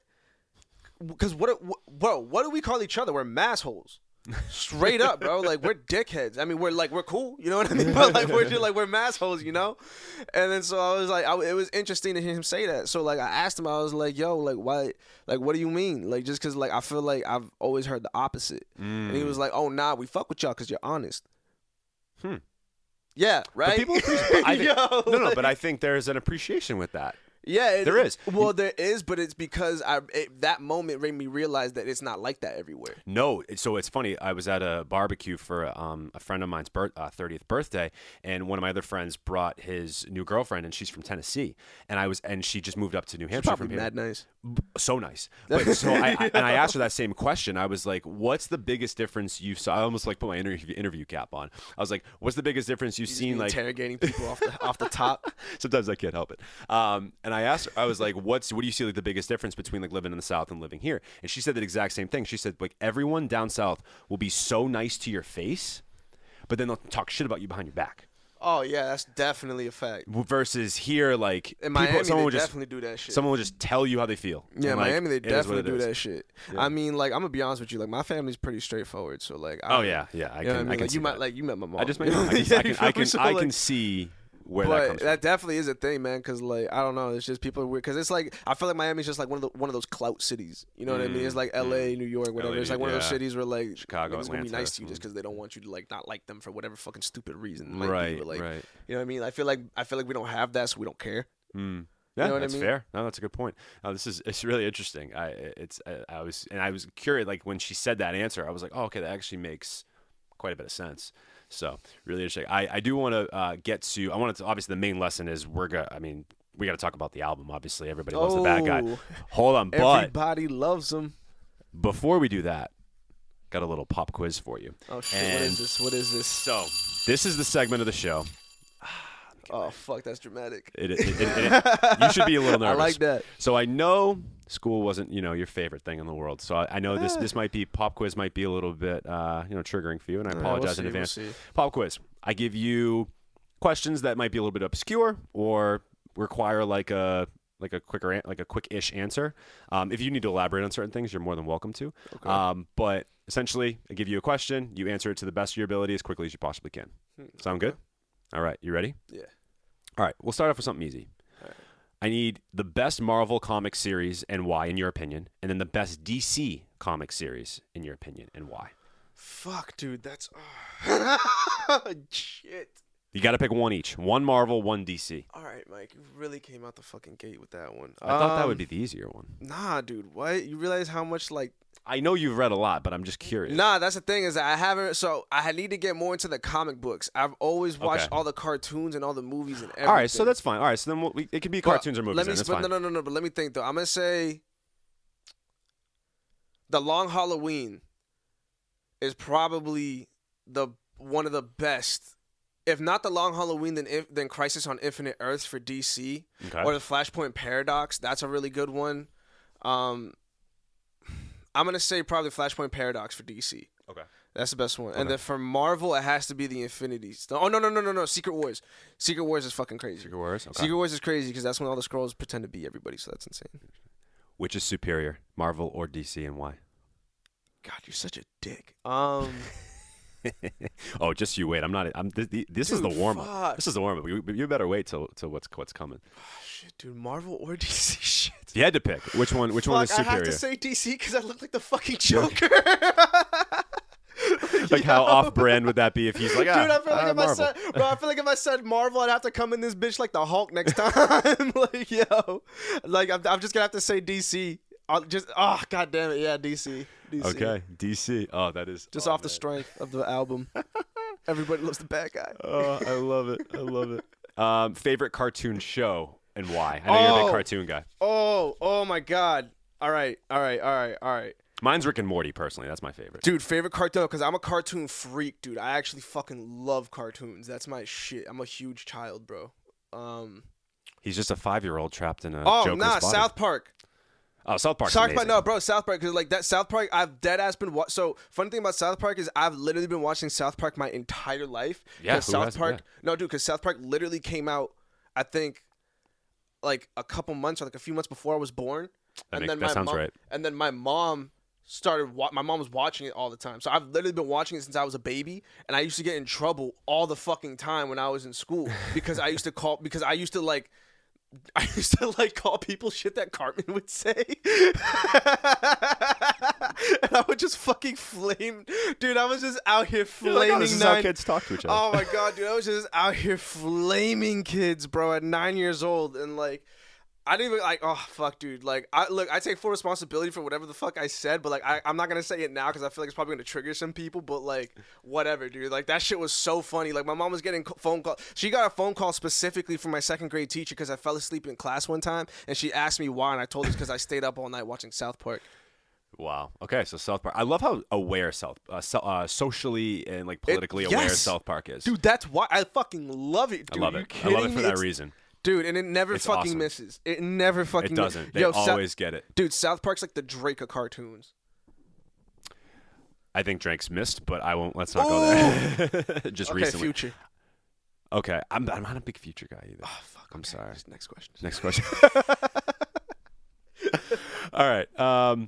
Because what do we call each other? We're massholes. Straight up, bro. Like, we're dickheads. I mean, we're cool, you know what I mean? But like, we're massholes, And then so I was like, it was interesting to hear him say that. So like, I asked him, I was like, yo, like, why? Like, what do you mean? Like, just because like I feel like I've always heard the opposite. And he was like, oh, nah, we fuck with y'all because you're honest. Yeah, right. But people appreciate. But I think there's an appreciation with that. Yeah, There is. Well, there is, but it's because that moment made me realize that it's not like that everywhere. No, so it's funny. I was at a barbecue for a friend of mine's 30th birthday, and one of my other friends brought his new girlfriend, and she's from Tennessee, and she just moved up to New Hampshire from here. Mad nice. So nice. But so I asked her that same question. I was like, "What's the biggest difference you saw?" I almost like put my interview cap on. I was like, "What's the biggest difference you've seen?" Like interrogating people off the top. Sometimes I can't help it. And I asked her, I was like, what do you see like the biggest difference between like living in the South and living here? And she said that exact same thing. She said like everyone down South will be so nice to your face, but then they'll talk shit about you behind your back. Oh yeah, that's definitely a fact. Versus here, like in Miami, they definitely do that shit. Someone will just tell you how they feel. Yeah, and, Miami, they definitely do that shit. Yeah. I mean, like I'm gonna be honest with you, like my family's pretty straightforward. So like, I can. Like, see you met my mom. I just met. I can see where that comes from. That definitely is a thing, man. Because like I don't know, it's just people are weird. Because it's like I feel like Miami's just like one of those clout cities. You know what I mean? It's like L.A., New York, whatever. LA, it's like one of those cities where like Chicago, it's gonna be Atlanta, nice to you just because they don't want you to like not like them for whatever fucking stupid reason. It might Right, be, but, like, right. You know what I mean? I feel like we don't have that, so we don't care. Yeah, you know what that's I mean? fair. No, that's a good point. It's really interesting. I was curious. Like when she said that answer, I was like, oh, okay, that actually makes quite a bit of sense. So really interesting. I do want to get to. I wanted to. Obviously, the main lesson is we got to talk about the album. Obviously, everybody loves the bad guy. Hold on, but everybody loves him. Before we do that, got a little pop quiz for you. Oh shit! What is this? So this is the segment of the show. Oh fuck, that's dramatic. You should be a little nervous. I like that. So I know school wasn't your favorite thing in the world. So I know this might be pop quiz might be a little bit triggering for you, and I apologize in advance. We'll see. Pop quiz. I give you questions that might be a little bit obscure or require like a quick-ish answer. If you need to elaborate on certain things, you're more than welcome to. Okay. But essentially, I give you a question, you answer it to the best of your ability as quickly as you possibly can. Sound good? All right, you ready? Yeah. All right, we'll start off with something easy. All right. I need the best Marvel comic series and why, in your opinion, and then the best DC comic series in your opinion and why. Fuck, dude, that's shit. You got to pick one each. One Marvel, one DC. All right, Mike, you really came out the fucking gate with that one. I thought that would be the easier one. Nah, dude, what? You realize how much like... I know you've read a lot, but I'm just curious. Nah, that's the thing is I haven't. So I need to get more into the comic books. I've always watched all the cartoons and all the movies and everything. All right, so that's fine. All right, so then it can be cartoons or movies. That's fine. No. But let me think though. I'm gonna say The Long Halloween is probably one of the best. If not The Long Halloween, then Crisis on Infinite Earths for DC, or the Flashpoint Paradox. That's a really good one. I'm going to say probably Flashpoint Paradox for DC. Okay. That's the best one. Okay. And then for Marvel, it has to be the Infinity Stone. Oh, no. Secret Wars. Secret Wars is fucking crazy. Secret Wars? Okay. Secret Wars is crazy because that's when all the Skrulls pretend to be everybody, so that's insane. Which is superior, Marvel or DC, and why? God, you're such a dick. Oh, just you wait. This is the warm-up. This is the warm-up. You better wait till what's coming. Oh, shit, dude. Marvel or DC? Shit. You had to pick. Which one is superior? I have to say DC because I look like the fucking Joker. Like how off-brand would that be if he's like, dude, I feel like if I said Marvel, I'd have to come in this bitch like the Hulk next time. Like, yo, like I'm just gonna have to say DC. God damn it, yeah, DC. Okay, DC. Oh, that is just off the strength of the album. Everybody loves the bad guy. Oh, I love it. Favorite cartoon show and why? I know you're a big cartoon guy. Oh my God. All right. Mine's Rick and Morty, personally. That's my favorite. Dude, favorite cartoon, because I'm a cartoon freak, dude. I actually fucking love cartoons. That's my shit. I'm a huge child, bro. He's just a 5-year-old trapped in a Joker's body. South Park. Oh, South Park. No, bro, South Park. Because like that South Park, I've dead ass been watching. So funny thing about South Park is I've literally been watching South Park my entire life. Yeah, South Park. No, dude, because South Park literally came out, I think, like a couple months or like a few months before I was born. That sounds right. And then my mom my mom was watching it all the time. So I've literally been watching it since I was a baby, and I used to get in trouble all the fucking time when I was in school because I used to call people shit that Cartman would say. And I would just fucking flame. Dude, I was just out here flaming. This is how kids talk to each other. Oh my God, dude. I was just out here flaming kids, bro, at 9 years old. And like, I didn't even like. Oh fuck, dude. Like, I take full responsibility for whatever the fuck I said, but like, I'm not gonna say it now because I feel like it's probably gonna trigger some people. But like, whatever, dude. Like that shit was so funny. Like my mom was getting phone call. She got a phone call specifically from my second grade teacher because I fell asleep in class one time, and she asked me why, and I told her because I stayed up all night watching South Park. Wow. Okay, so South Park. I love how aware socially and like politically aware South Park is. Dude, that's why I fucking love it, dude. I love it. I love it for that reason. Dude, and it never It's fucking awesome. misses. It never fucking It doesn't. They always get it. Dude, South Park's like the Drake of cartoons. I think Drake's missed, but I won't. Let's not go there. Just Okay, recently. Future. Okay, I'm not a big Future guy either. Oh, fuck. I'm sorry. Next question. Next question. All right.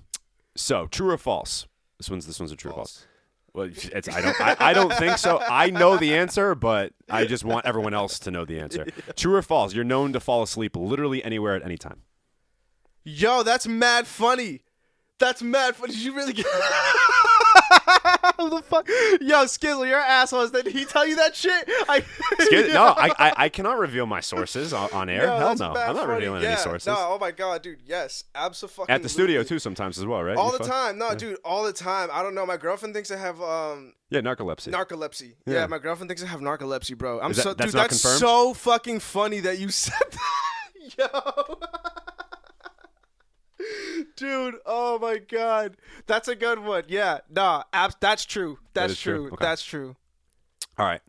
So true or false? This one's a true or false. Well, I don't think so. I know the answer, but I just want everyone else to know the answer. True or false? You're known to fall asleep literally anywhere at any time. Yo, that's mad funny. That's mad funny. Did you really get the fuck? Yo, Skizzle, you're an asshole. Did he tell you that shit? No, I cannot reveal my sources on air. Yo, Hell that's no. mad I'm not funny. revealing any sources. No, oh my god, dude. Yes, absolutely. At the studio too sometimes as well, right? All the time. No, dude, all the time. I don't know. My girlfriend thinks I have Yeah, narcolepsy. narcolepsy. Yeah. Yeah, my girlfriend thinks I have narcolepsy, bro. That's dude, not that's confirmed? so fucking funny that you said that. Yo. Dude, oh my god. That's a good one. Yeah. Nah, that's true. That's is true? true. Okay. That's true. All right.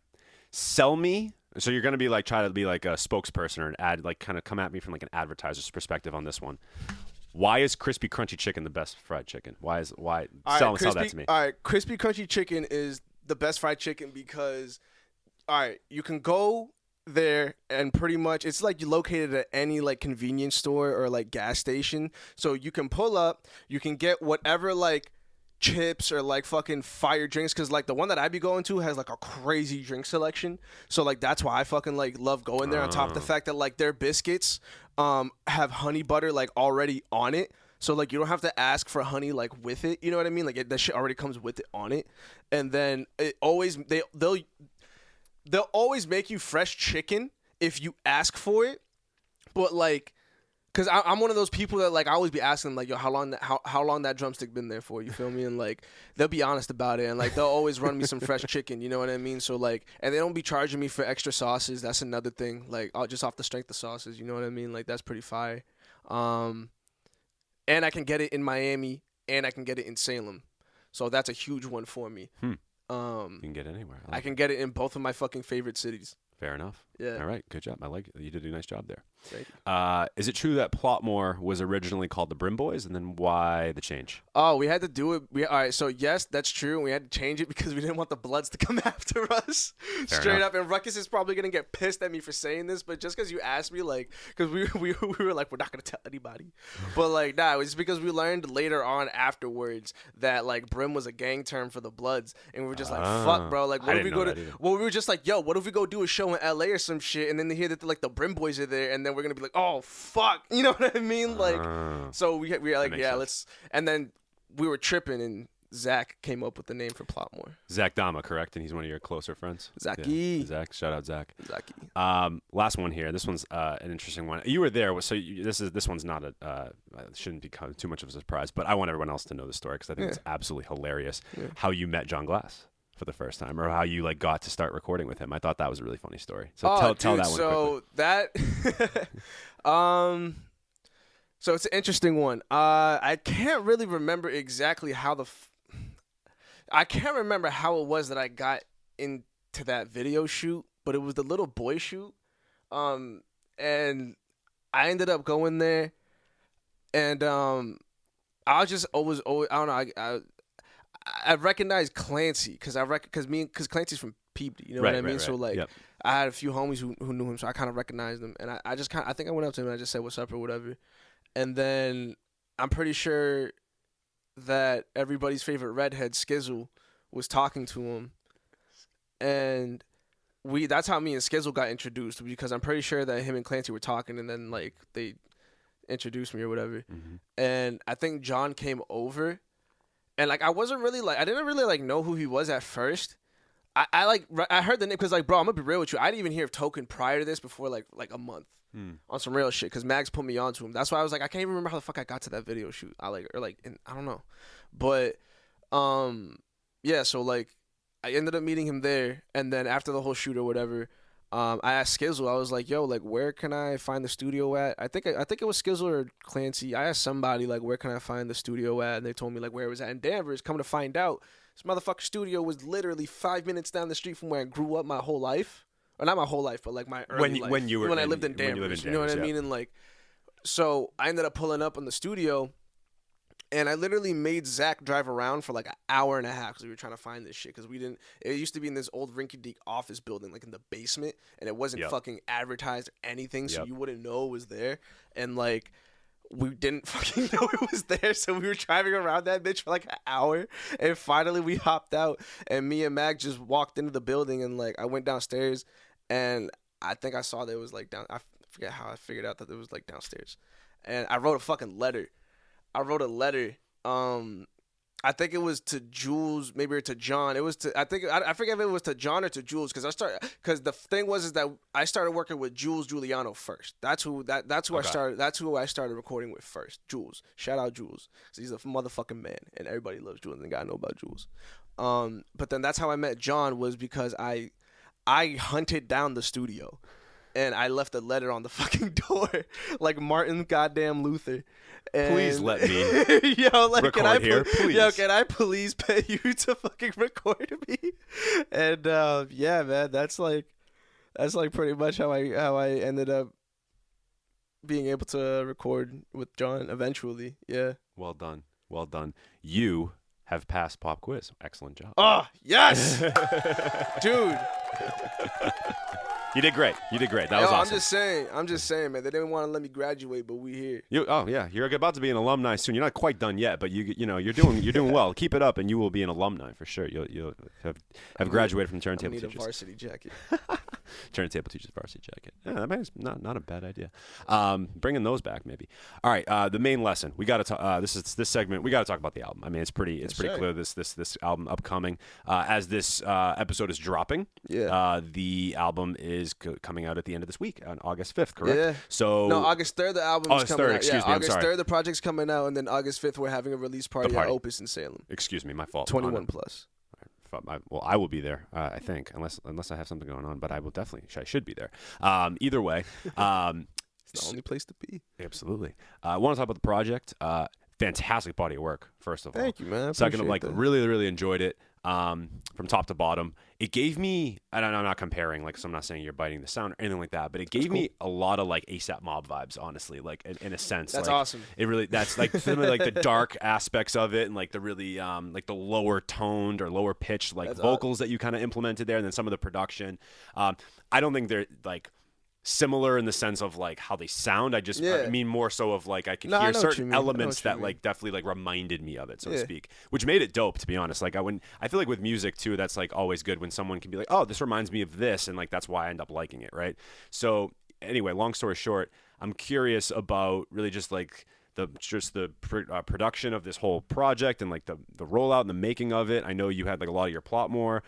Sell me. So you're going to be like, try to be like a spokesperson or an ad, like kind of come at me from like an advertiser's perspective on this one. Why is crispy crunchy chicken the best fried chicken? Why sell that to me? All right, crispy crunchy chicken is the best fried chicken because all right, you can go there and pretty much it's like you're located at any like convenience store or like gas station, so you can pull up, you can get whatever like chips or like fucking fire drinks, because like the one that I be going to has like a crazy drink selection, so like that's why I fucking like love going there. On top of the fact that like their biscuits have honey butter like already on it, so like you don't have to ask for honey like with it, you know what I mean, like that shit already comes with it on it. And then it always they'll always make you fresh chicken if you ask for it, but like, cause I'm one of those people that like I always be asking them like, yo, how long that drumstick been there for? You feel me? And like they'll be honest about it, and like they'll always run me some fresh chicken. You know what I mean? So like, and they don't be charging me for extra sauces. That's another thing. Like just off the strength of sauces. You know what I mean? Like that's pretty fire. And I can get it in Miami, and I can get it in Salem. So that's a huge one for me. You can get it anywhere. I can get it in both of my fucking favorite cities. Fair enough. Yeah. All right. Good job. I like it. You did a nice job there. Thank you. Is it true that Plotmore was originally called the Brim Boys, and then why the change? Oh, we had to do it. All right, so yes, that's true. We had to change it because we didn't want the Bloods to come after us. Straight enough. up. And Ruckus is probably gonna get pissed at me for saying this, but just because you asked me, like, because we were like, we're not gonna tell anybody. But like, nah, it was just because we learned later on afterwards that like Brim was a gang term for the Bloods, and we were just like, fuck, bro. Like, what if we go to? Well, we were just like, yo, what if we go do a show in LA or some shit, and then they hear that like the Brim Boys are there, and then we're gonna be like, oh fuck, you know what I mean? Like, so we were like, yeah, let's. And then we were tripping, and Zach came up with the name for Plotmore. Zach Dama, correct? And he's one of your closer friends. Zachy. Yeah. Zach, shout out Zach. Zachy. Last one here. This one's an interesting one. You were there, so this one's not shouldn't become too much of a surprise, but I want everyone else to know the story because I think it's absolutely hilarious how you met John Glass for the first time, or how you like got to start recording with him. I thought that was a really funny story. So tell that one so quickly. So it's an interesting one. I can't really remember exactly how I can't remember how it was that I got into that video shoot, but it was the little boy shoot. And I ended up going there, and I was just always I don't know. I recognized Clancy because Clancy's from Peabody, you know what I mean? Right. So like, I had a few homies who knew him, so I kind of recognized him, and I think I went up to him and I just said what's up or whatever, and then I'm pretty sure that everybody's favorite redhead Skizzle was talking to him, and that's how me and Skizzle got introduced, because I'm pretty sure that him and Clancy were talking, and then like they introduced me or whatever, and I think John came over. And like I didn't really like know who he was at first, I heard the name because like, bro, I'm gonna be real with you. I didn't even hear of Token prior to this before like a month on some real shit. Because Mags put me onto him. That's why I was like, I can't even remember how the fuck I got to that video shoot. I don't know, but yeah. So like, I ended up meeting him there, and then after the whole shoot or whatever, I asked Skizzle. I was like, yo, like, where can I find the studio at? I think it was Skizzle or Clancy. I asked somebody like, where can I find the studio at? And they told me like where it was at in Danvers. Come to find out, this motherfucker studio was literally 5 minutes down the street from where I grew up my whole life. Or not my whole life, but like my early life. When I lived in Danvers. You know what I mean? And like, so I ended up pulling up on the studio. And I literally made Zach drive around for like an hour and a half because we were trying to find this shit. Because we didn't. It used to be in this old rinky-dink office building, like in the basement, and it wasn't fucking advertised or anything, so you wouldn't know it was there. And like, we didn't fucking know it was there, so we were driving around that bitch for like an hour, and finally we hopped out, and me and Mag just walked into the building, and like I went downstairs, and I think I saw that it was like down. I forget how I figured out that it was like downstairs, and I wrote a fucking letter. I think it was to Jules, maybe or to John. It was to I forget if it was to John or to Jules because the thing was that I started working with Jules Giuliano first. That's who I started. That's who I started recording with first. Jules, shout out Jules, because he's a motherfucking man, and everybody loves Jules and gotta know about Jules. But then that's how I met John, was because I hunted down the studio. And I left a letter on the fucking door, like Martin goddamn Luther. And Please let me record here, please. Yo, can I please pay you to fucking record me? And yeah, man, that's like pretty much how I ended up being able to record with John eventually. Yeah. Well done. You have passed pop quiz. Excellent job. Oh yes, dude. You did great. That was awesome. I'm just saying, man. They didn't want to let me graduate, but we here. You're about to be an alumni soon. You're not quite done yet, but you're doing well. Keep it up, and you will be an alumni for sure. You'll have graduated from Turntable Teachers. I need Teachers. a varsity jacket. Turntable Teachers varsity jacket. Yeah, that's not a bad idea. Bringing those back maybe. All right, the main lesson. We got to talk. This segment. We got to talk about the album. I mean, it's pretty clear this album upcoming. As this episode is dropping, the album is coming out at the end of this week on August 5th, correct? Yeah. So no, August 3rd the album is coming 3rd, out. excuse me, August I'm sorry. 3rd the project's coming out, and then August 5th we're having a release party at Opus in Salem. Excuse me, my fault. 21 plus. Well, I will be there, I think, unless I have something going on, but I should be there. Either way. It's the only place to be. Absolutely. I want to talk about the project. Fantastic body of work, first of all. Thank you, man. Second, really, really enjoyed it from top to bottom. It gave me, and I'm not comparing, like, so I'm not saying you're biting the sound or anything like that, but it gave me a lot of, like, ASAP Mob vibes, honestly, like, in a sense. That's like, awesome. It really, that's, like, some of, like, the dark aspects of it and, like, the really, like, the lower toned or lower pitched, like, that's vocals that you kind of implemented there, and then some of the production. I don't think they're, like, similar in the sense of like how they sound. I mean more so of like I could hear certain elements that like definitely like reminded me of it, so to speak, which made it dope, to be honest. Like I feel like with music too, that's like always good when someone can be like, oh, this reminds me of this, and like that's why I end up liking it, right? So anyway, long story short, I'm curious about really just like the production of this whole project and like the rollout and the making of it. I know you had like a lot of your Plotmore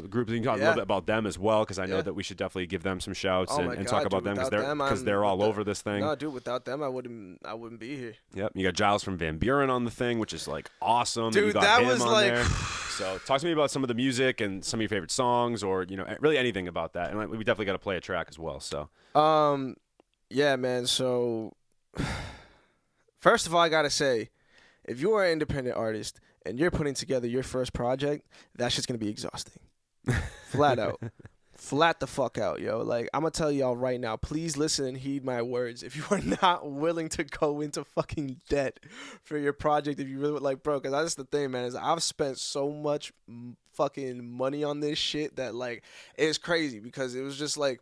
groups. You can talk a little bit about them as well, because I know that we should definitely give them some shouts and talk about them because they're all over this thing. No, dude, without them I wouldn't be here. Yep, you got Giles from Van Buren on the thing, which is like awesome. Dude, you got that him was on like there. So talk to me about some of the music and some of your favorite songs, or really anything about that. And we definitely got to play a track as well. So yeah, man. So first of all, I gotta say, if you are an independent artist and you're putting together your first project, that shit's gonna be exhausting. Flat out. Flat the fuck out, yo. Like, I'm gonna tell y'all right now, please listen and heed my words. If you are not willing to go into fucking debt for your project, if you really would, like, bro, because that's the thing, man, is I've spent so much fucking money on this shit that, like, it's crazy, because it was just like,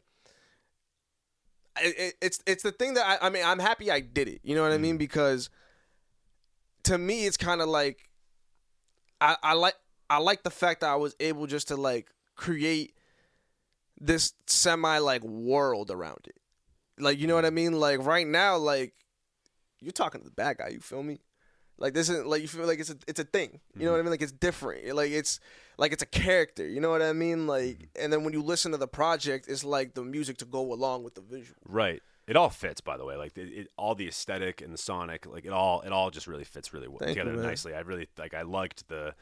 it's the thing that I mean, I'm happy I did it. You know what I mean? Because to me, it's kind of like I like the fact that I was able just to like create this semi like world around it. Like, you know what I mean? Like right now, like you're talking to the bad guy. You feel me? Like this isn't like you feel like it's a thing. You know what I mean? Like it's different. Like it's a character. You know what I mean? Like and then when you listen to the project, it's like the music to go along with the visual. Right. It all fits, by the way. Like all the aesthetic and the sonic, like it all just really fits really well together nicely. I really like. I liked the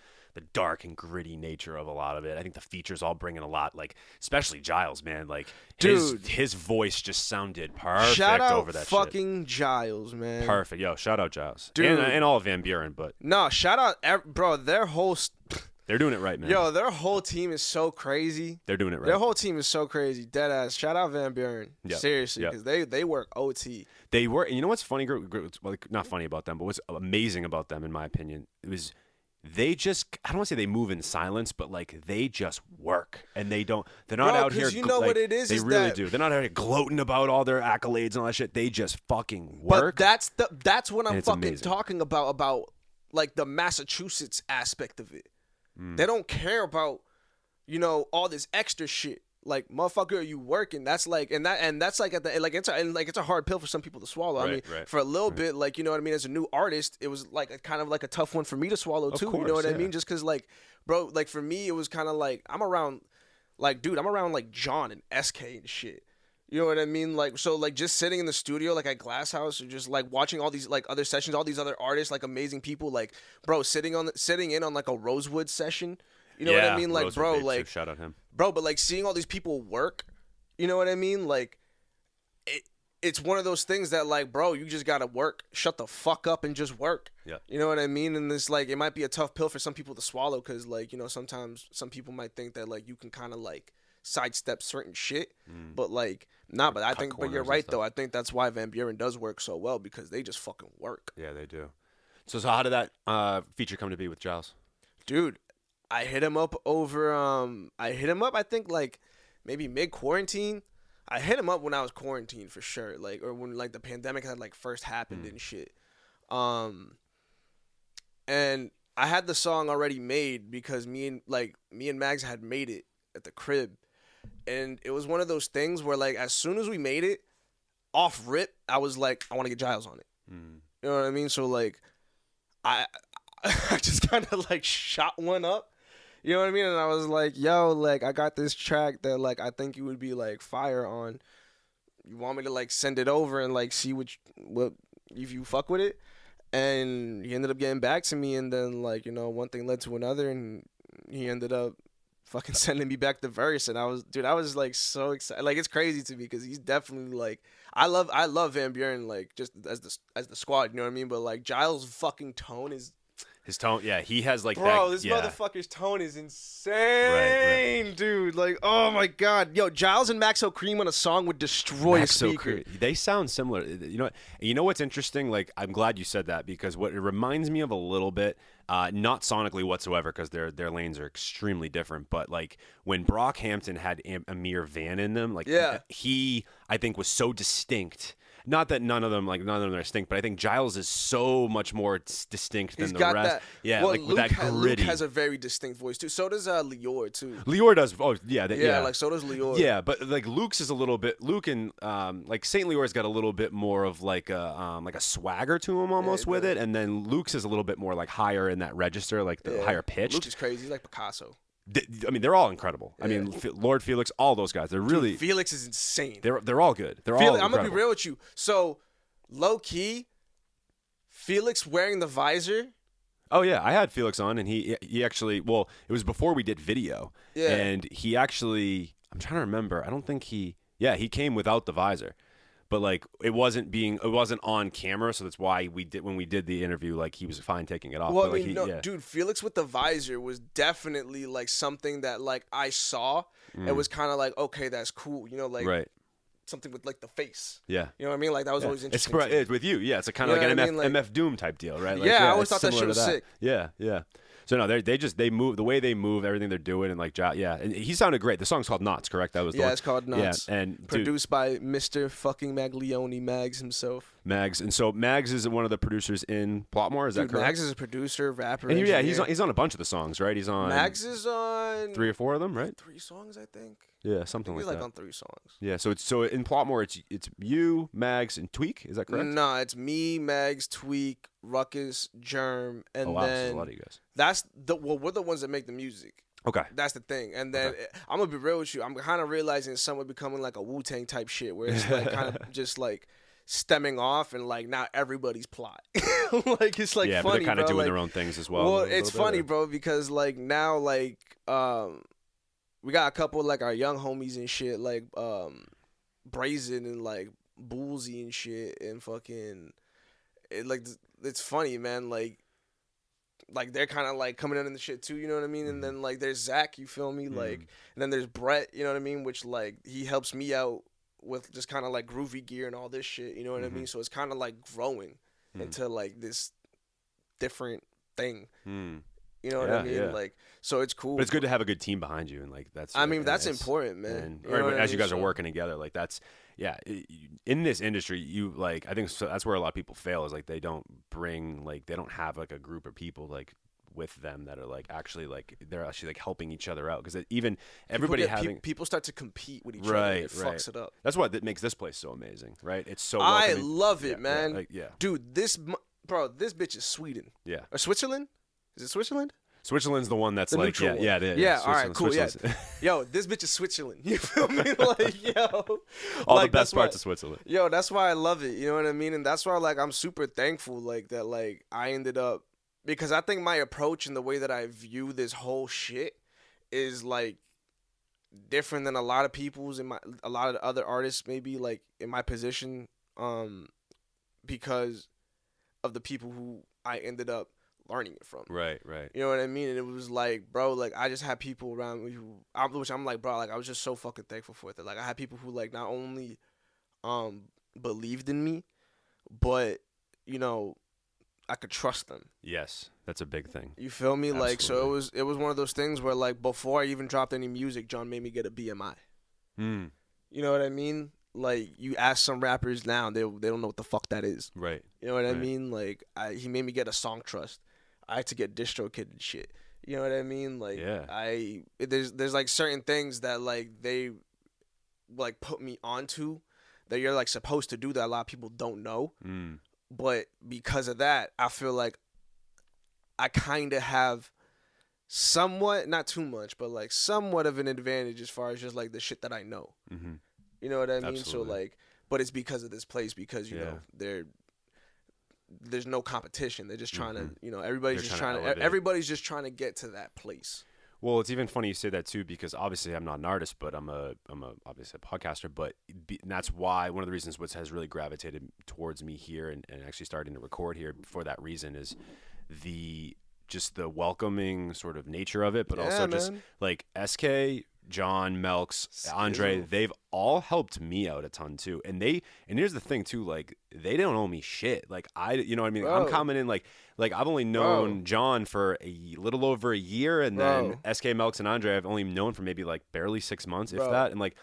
dark and gritty nature of a lot of it. I think the features all bring in a lot, like especially Giles, man. Like his voice just sounded perfect Shout out over that fucking Giles, man. Perfect. Yo, shout out Giles. Dude. And all of Van Buren, but No, shout out, bro. Their whole they're doing it right, man. yo, their whole team is so crazy. They're doing it right. Their whole team is so crazy. Dead ass. Shout out Van Buren. Yep. Seriously, Yep. because they work OT. They were, and you know what's funny? Like, not funny about them, but what's amazing about them, in my opinion, it was they just, I don't want to say they move in silence, but like they just work, and they're not out here. You know like, what it is? They is really that, do. They're not out here gloating about all their accolades and all that shit. They just fucking work. But that's what I'm fucking amazing. talking about like the Massachusetts aspect of it. They don't care about, all this extra shit. Like, motherfucker, are you working? That's like, and that's like it's a hard pill for some people to swallow. Right, I mean, right, for a little bit, like, you know what I mean. As a new artist, it was like kind of like a tough one for me to swallow too. Course, you know what I yeah. mean? Just because, like, bro, like for me, it was kind of like I'm around like John and SK and shit. You know what I mean? Like, so, like, just sitting in the studio, like, at Glass House, or just, like, watching all these, like, other sessions, all these other artists, like, amazing people, like, bro, sitting in on, like, a Rosewood session, you know what I mean? Like, Rosewood bro, Babe, like, too. Shout out him. bro, but, like, seeing all these people work, you know what I mean? Like, it's one of those things that, like, bro, you just gotta work, shut the fuck up and just work. Yeah. You know what I mean? And it's, like, it might be a tough pill for some people to swallow, because, like, sometimes some people might think that, like, you can kind of, like, sidestep certain shit, but like but I think, but you're right though. I think that's why Van Buren does work so well, because they just fucking work. Yeah, they do. So how did that feature come to be with Giles? Dude, I hit him up I think like maybe mid quarantine. I hit him up when I was quarantined for sure, like, or when like the pandemic had like first happened and shit. And I had the song already made because me and Mags had made it at the crib. And it was one of those things where, like, as soon as we made it, off rip, I was like, I want to get Giles on it. You know what I mean? So, like, I just kind of, like, shot one up. You know what I mean? And I was like, yo, like, I got this track that, like, I think you would be, like, fire on. You want me to, like, send it over and, like, see what if you fuck with it? And he ended up getting back to me, and then, like, one thing led to another, and he ended up fucking sending me back the verse, and I was like so excited. Like, it's crazy to me because he's definitely like I love Van Buren, like, just as the squad, you know what I mean? But like Giles' fucking tone is his tone, yeah, he has like bro, that, this yeah. motherfucker's tone is insane, right. dude. Like, oh my god, yo, Giles and Maxo Cream on a song would destroy a speaker. They sound similar. You know what's interesting? Like, I'm glad you said that, because what it reminds me of a little bit, not sonically whatsoever, because their lanes are extremely different. But like when Brockhampton had Amir Van in them, like, yeah, he, I think, was so distinct. Not that none of them are distinct, but I think Giles is so much more distinct than the rest. That. Yeah, well, like with that gritty. Luke has a very distinct voice too. So does Lior too. Lior does. Oh yeah, yeah. Like, so does Lior. Yeah, but like Luke's is a little bit. Luke and like Saint Lior's got a little bit more of like a swagger to him almost with it, and then Luke's is a little bit more like higher in that register, like the higher pitched. Luke is crazy. He's like Picasso. I mean, they're all incredible. Yeah. I mean, Lord Felix, all those guys. They're really. Dude, Felix is insane. They're all good. They're all incredible. I'm gonna be real with you. So, low key, Felix wearing the visor. Oh yeah, I had Felix on, and he actually, well, it was before we did video, and he actually, I'm trying to remember. I don't think he came without the visor. But like it wasn't on camera, so that's why when we did the interview, like he was fine taking it off. Well, but, I mean, dude, Felix with the visor was definitely like something that like I saw. It was kind of like, okay, that's cool, like right. something with like the face. Yeah, you know what I mean? Like that was always interesting. It's with you, yeah. It's kind of like an MF Doom type deal, right? Like, yeah, I always thought that shit was sick. Yeah. So no, they move the way they move, everything they're doing, and like and he sounded great. The song's called Knots, correct? That was the one. It's called Knots. Yeah, and produced by Mr. fucking Maglione, Mags himself. Mags, and so Mags is one of the producers in Plotmore. Is that correct? Mags is a producer, rapper. And he's on a bunch of the songs, right? He's on. Mags is on 3 or 4 of them, right? 3 songs, I think. Yeah, something like He's like that. on 3 songs. Yeah, so in Plotmore, it's you, Mags, and Tweak. Is that correct? No, it's me, Mags, Tweak, Ruckus, Germ, and Oh wow, so there's a then lot of you guys. we're the ones that make the music. Okay. That's the thing. And then I'm gonna be real with you. I'm kind of realizing it's somewhat becoming like a Wu-Tang type shit, where it's like kind of just like stemming off, and like not everybody's plot. Like it's like yeah, funny, but they're kind of bro. doing Like, their own things as well. well, a it's little bit, funny, or- bro, because like now like we got a couple of, like our young homies and shit, like Brazen and like Boolsy and shit, and fucking it's funny, man. Like they're kind of like coming in the shit too, you know what I mean? And then like there's Zach, you feel me? Like, and then there's Brett, you know what I mean? Which like he helps me out with just kind of like groovy gear and all this shit, you know what I mean? So it's kind of like growing into like this different thing. You know what I mean? Yeah. Like, so it's cool. But it's good to have a good team behind you, and like that's. I mean, and that's it's- important, man. And, You know what I as you mean? guys are So- working together, like that's in this industry, you like I think so that's where a lot of people fail is like they don't have like a group of people like with them that are like actually like they're actually like helping each other out because even everybody people start to compete with each Right, other. It right. fucks it up. that's what that makes this place so amazing, right? It's so I welcoming. love it, Yeah, man. yeah. Dude, this bitch is Sweden Yeah. or Switzerland. Is it Switzerland? Switzerland's the one that's The like neutral one. yeah. All right, cool. Yeah, Switzerland's- yo, this bitch is Switzerland. You feel me? Like, yo, all like, the best that's why- parts of Switzerland. Yo, that's why I love it. You know what I mean? And that's why like I'm super thankful like that like I ended up because I think my approach and the way that I view this whole shit is like different than a lot of people's a lot of the other artists maybe like in my position because of the people who I ended up learning it from. Right. You know what I mean? And it was like, bro, like I just had people around me which I'm like, bro, like I was just so fucking thankful for it. Like I had people who like not only believed in me, but you know, I could trust them. Yes, that's a big thing. You feel me? Like so Absolutely. it was one of those things where like before I even dropped any music, John made me get a BMI. Mm, You know what I mean? Like you ask some rappers now, they don't know what the fuck that is. right. You know what I Right. mean? Like he made me get a Song Trust. I had to get DistroKid and shit. You know what I mean? Like Yeah. there's like certain things that like they like put me onto that you're like supposed to do that a lot of people don't know. Mm. But because of that, I feel like I kind of have somewhat, not too much, but like somewhat of an advantage as far as just like the shit that I know. Mm-hmm. You know what I mean? Absolutely. So like, but it's because of this place because you know there's no competition. They're just trying to, you know, everybody's They're just trying to trying to elevate. everybody's just trying to get to that place. Well, it's even funny you say that too, because obviously I'm not an artist, but I'm obviously a podcaster. But and that's why one of the reasons what has really gravitated towards me here and actually starting to record here for that reason is the welcoming sort of nature of it, but also just man. like SK, John, Melks, Andre, they've all helped me out a ton too. And here's the thing too, like they don't owe me shit. Like you know what I mean? Bro. I'm coming in like I've only known John for a little over a year, and then SK, Melks, and Andre I've only known for maybe like barely 6 months, if that. And like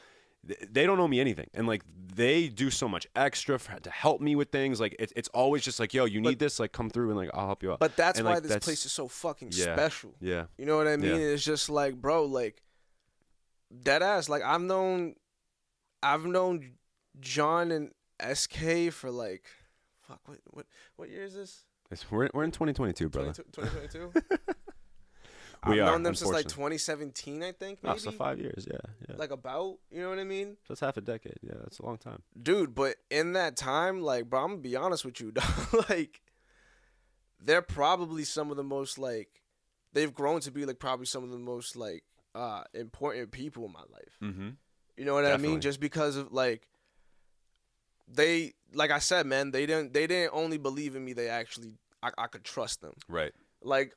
they don't owe me anything, and like they do so much extra to help me with things. Like it's always just like, yo, you need this, like come through and like I'll help you out. But that's and, why like, this place is so fucking Yeah. special. Yeah. You know what I mean? Yeah. It's just like, bro, like dead ass. Like I've known John and SK for like, fuck, what year is this? We're in 2022, brother. 2022. We I've are, known them since like unfortunately. 2017, I think. Oh, Maybe. so 5 years, yeah. Like about, you know what I mean? So that's half a decade. Yeah, that's a long time. Dude, but in that time, like, bro, I'm gonna be honest with you, dog. Like, they're probably some of the most like, they've grown to be like probably some of the most like important people in my life. Mm-hmm. You know what I Definitely. mean? Just because of like, they, like I said, man, they didn't only believe in me. They actually, I could trust them. Right. Like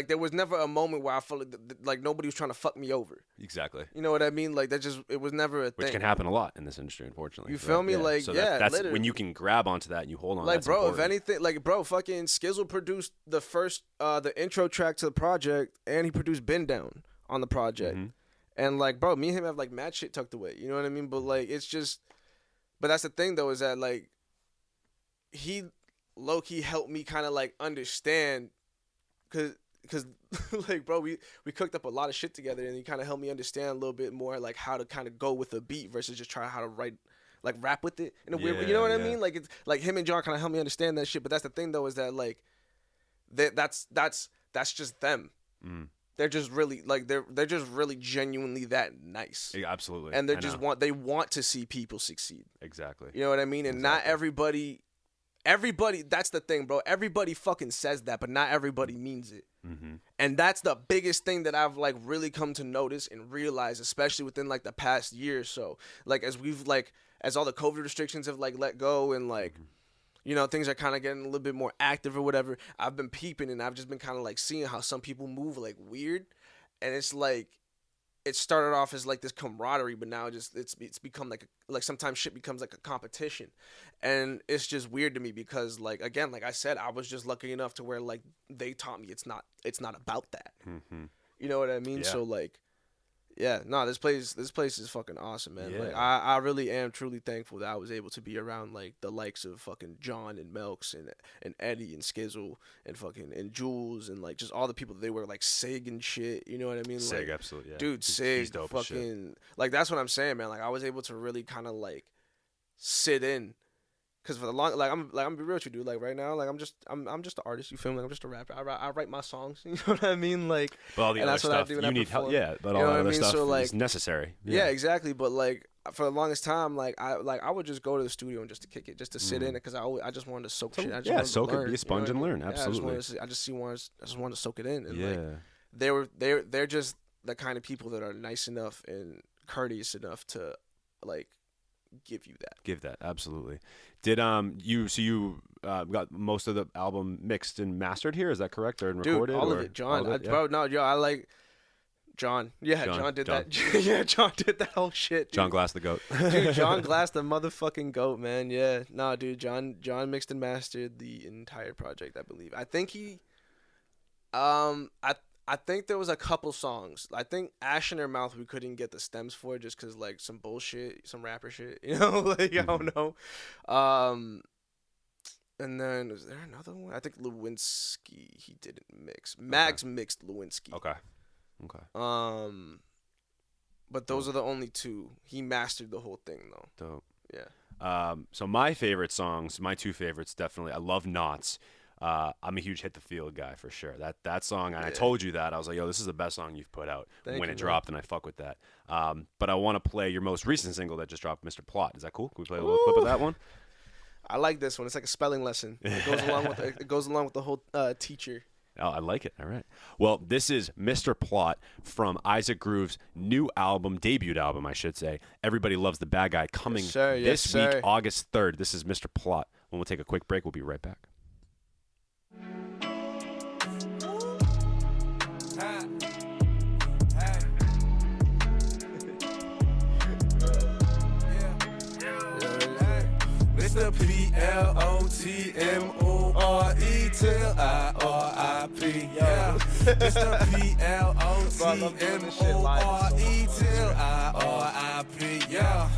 there was never a moment where I felt like nobody was trying to fuck me over. Exactly. You know what I mean? Like it was never a Which thing. can happen a lot in this industry, unfortunately. You feel me? Like, so yeah, that's literally. when you can grab onto that and you hold on. Like, that's bro, important. if anything, like, bro, fucking Skizzle produced the first, the intro track to the project, and he produced Bend Down on the project. Mm-hmm. And, like, bro, me and him have, like, mad shit tucked away. You know what I mean? But, like, it's just, but that's the thing, though, is that, like, he low-key helped me kind of, like, understand, because because like, bro, we cooked up a lot of shit together, and he kind of helped me understand a little bit more like how to kind of go with a beat versus just try how to write. Like rap with it in a weird way, you know what I mean? Like it's like him and John kind of helped me understand that shit. But that's the thing though, is that like that's just them. They're just really like they're just really genuinely that nice. Yeah, absolutely. And they want to see people succeed. Exactly. You know what I mean? And not everybody that's the thing, bro. Everybody fucking says that, but not everybody means it. And that's the biggest thing that I've like really come to notice and realize, especially within like the past year or so. Like as all the COVID restrictions have like let go and like you know, things are kind of getting a little bit more active or whatever. I've been peeping and I've just been kind of like seeing how some people move like weird, and it's like it started off as like this camaraderie, but now it's become like sometimes shit becomes like a competition, and it's just weird to me because like again, like I said, I was just lucky enough to where like they taught me it's not about that. You know what I mean? Yeah. So like. Yeah, no, this place is fucking awesome, man. Yeah. Like I really am truly thankful that I was able to be around like the likes of fucking John and Melks and Eddie and Skizzle and fucking and Jules and like just all the people that they were like Sig and shit. You know what I mean? Sig, like, absolutely, yeah. Dude, He's Sig, dope as shit. fucking like that's what I'm saying, man. Like I was able to really kind of like sit in. Cause for the long, I'm gonna be real with you, dude. Like right now, like I'm just an artist. You feel me? Like, I'm just a rapper. I write my songs. You know what I mean? Like, But all the and other that's what stuff, I do when you I need help. perform. Yeah, but You all know that what I other mean? stuff So, like, is necessary. Yeah, exactly. But like for the longest time, like I would just go to the studio and just to kick it, just to sit in it, because I just wanted to soak shit. I just wanted soak to it, learn, be a sponge you know and what I learn. mean? Absolutely. Yeah, I just wanted to soak it in, and Yeah. like they're just the kind of people that are nice enough and courteous enough to like give you that. Give that, absolutely. Did you got most of the album mixed and mastered here? Is that correct, or recorded? Dude, all or of it, John. all of it? Bro, no, yo, I like John. Yeah, John did that. Yeah, John did that whole shit. Dude. John Glass the goat. Dude, John Glass the motherfucking goat, man. Yeah, nah, dude, John mixed and mastered the entire project, I believe. I think he, I think there was a couple songs. I think Ash in Her Mouth we couldn't get the stems for just because like some bullshit, some rapper shit, you know, like I don't know. And then was there another one? I think Lewinsky he didn't mix. Mags mixed Lewinsky. Okay. But those are the only two. He mastered the whole thing though. Dope. Yeah. So my favorite songs, my two favorites, definitely. I love Knots. I'm a huge Hit the Field guy for sure. That song, and I told you that. I was like, yo, this is the best song you've put out when it dropped, and I fuck with that. But I want to play your most recent single that just dropped, Mr. Plot. Is that cool? Can we play a little clip of that one? I like this one. It's like a spelling lesson. It goes along with the whole teacher. Oh, I like it. All right. Well, this is Mr. Plot from Isaac Groove's new album, debut album, I should say. Everybody Loves the Bad Guy, coming this week, August 3rd. This is Mr. Plot. When we'll take a quick break, we'll be right back. Mr. P-L-O-T-M-O-R-E till I-R-I-P, yeah. Mr. P-L-O-T-M-O-R-E till I-R-I-P, yeah.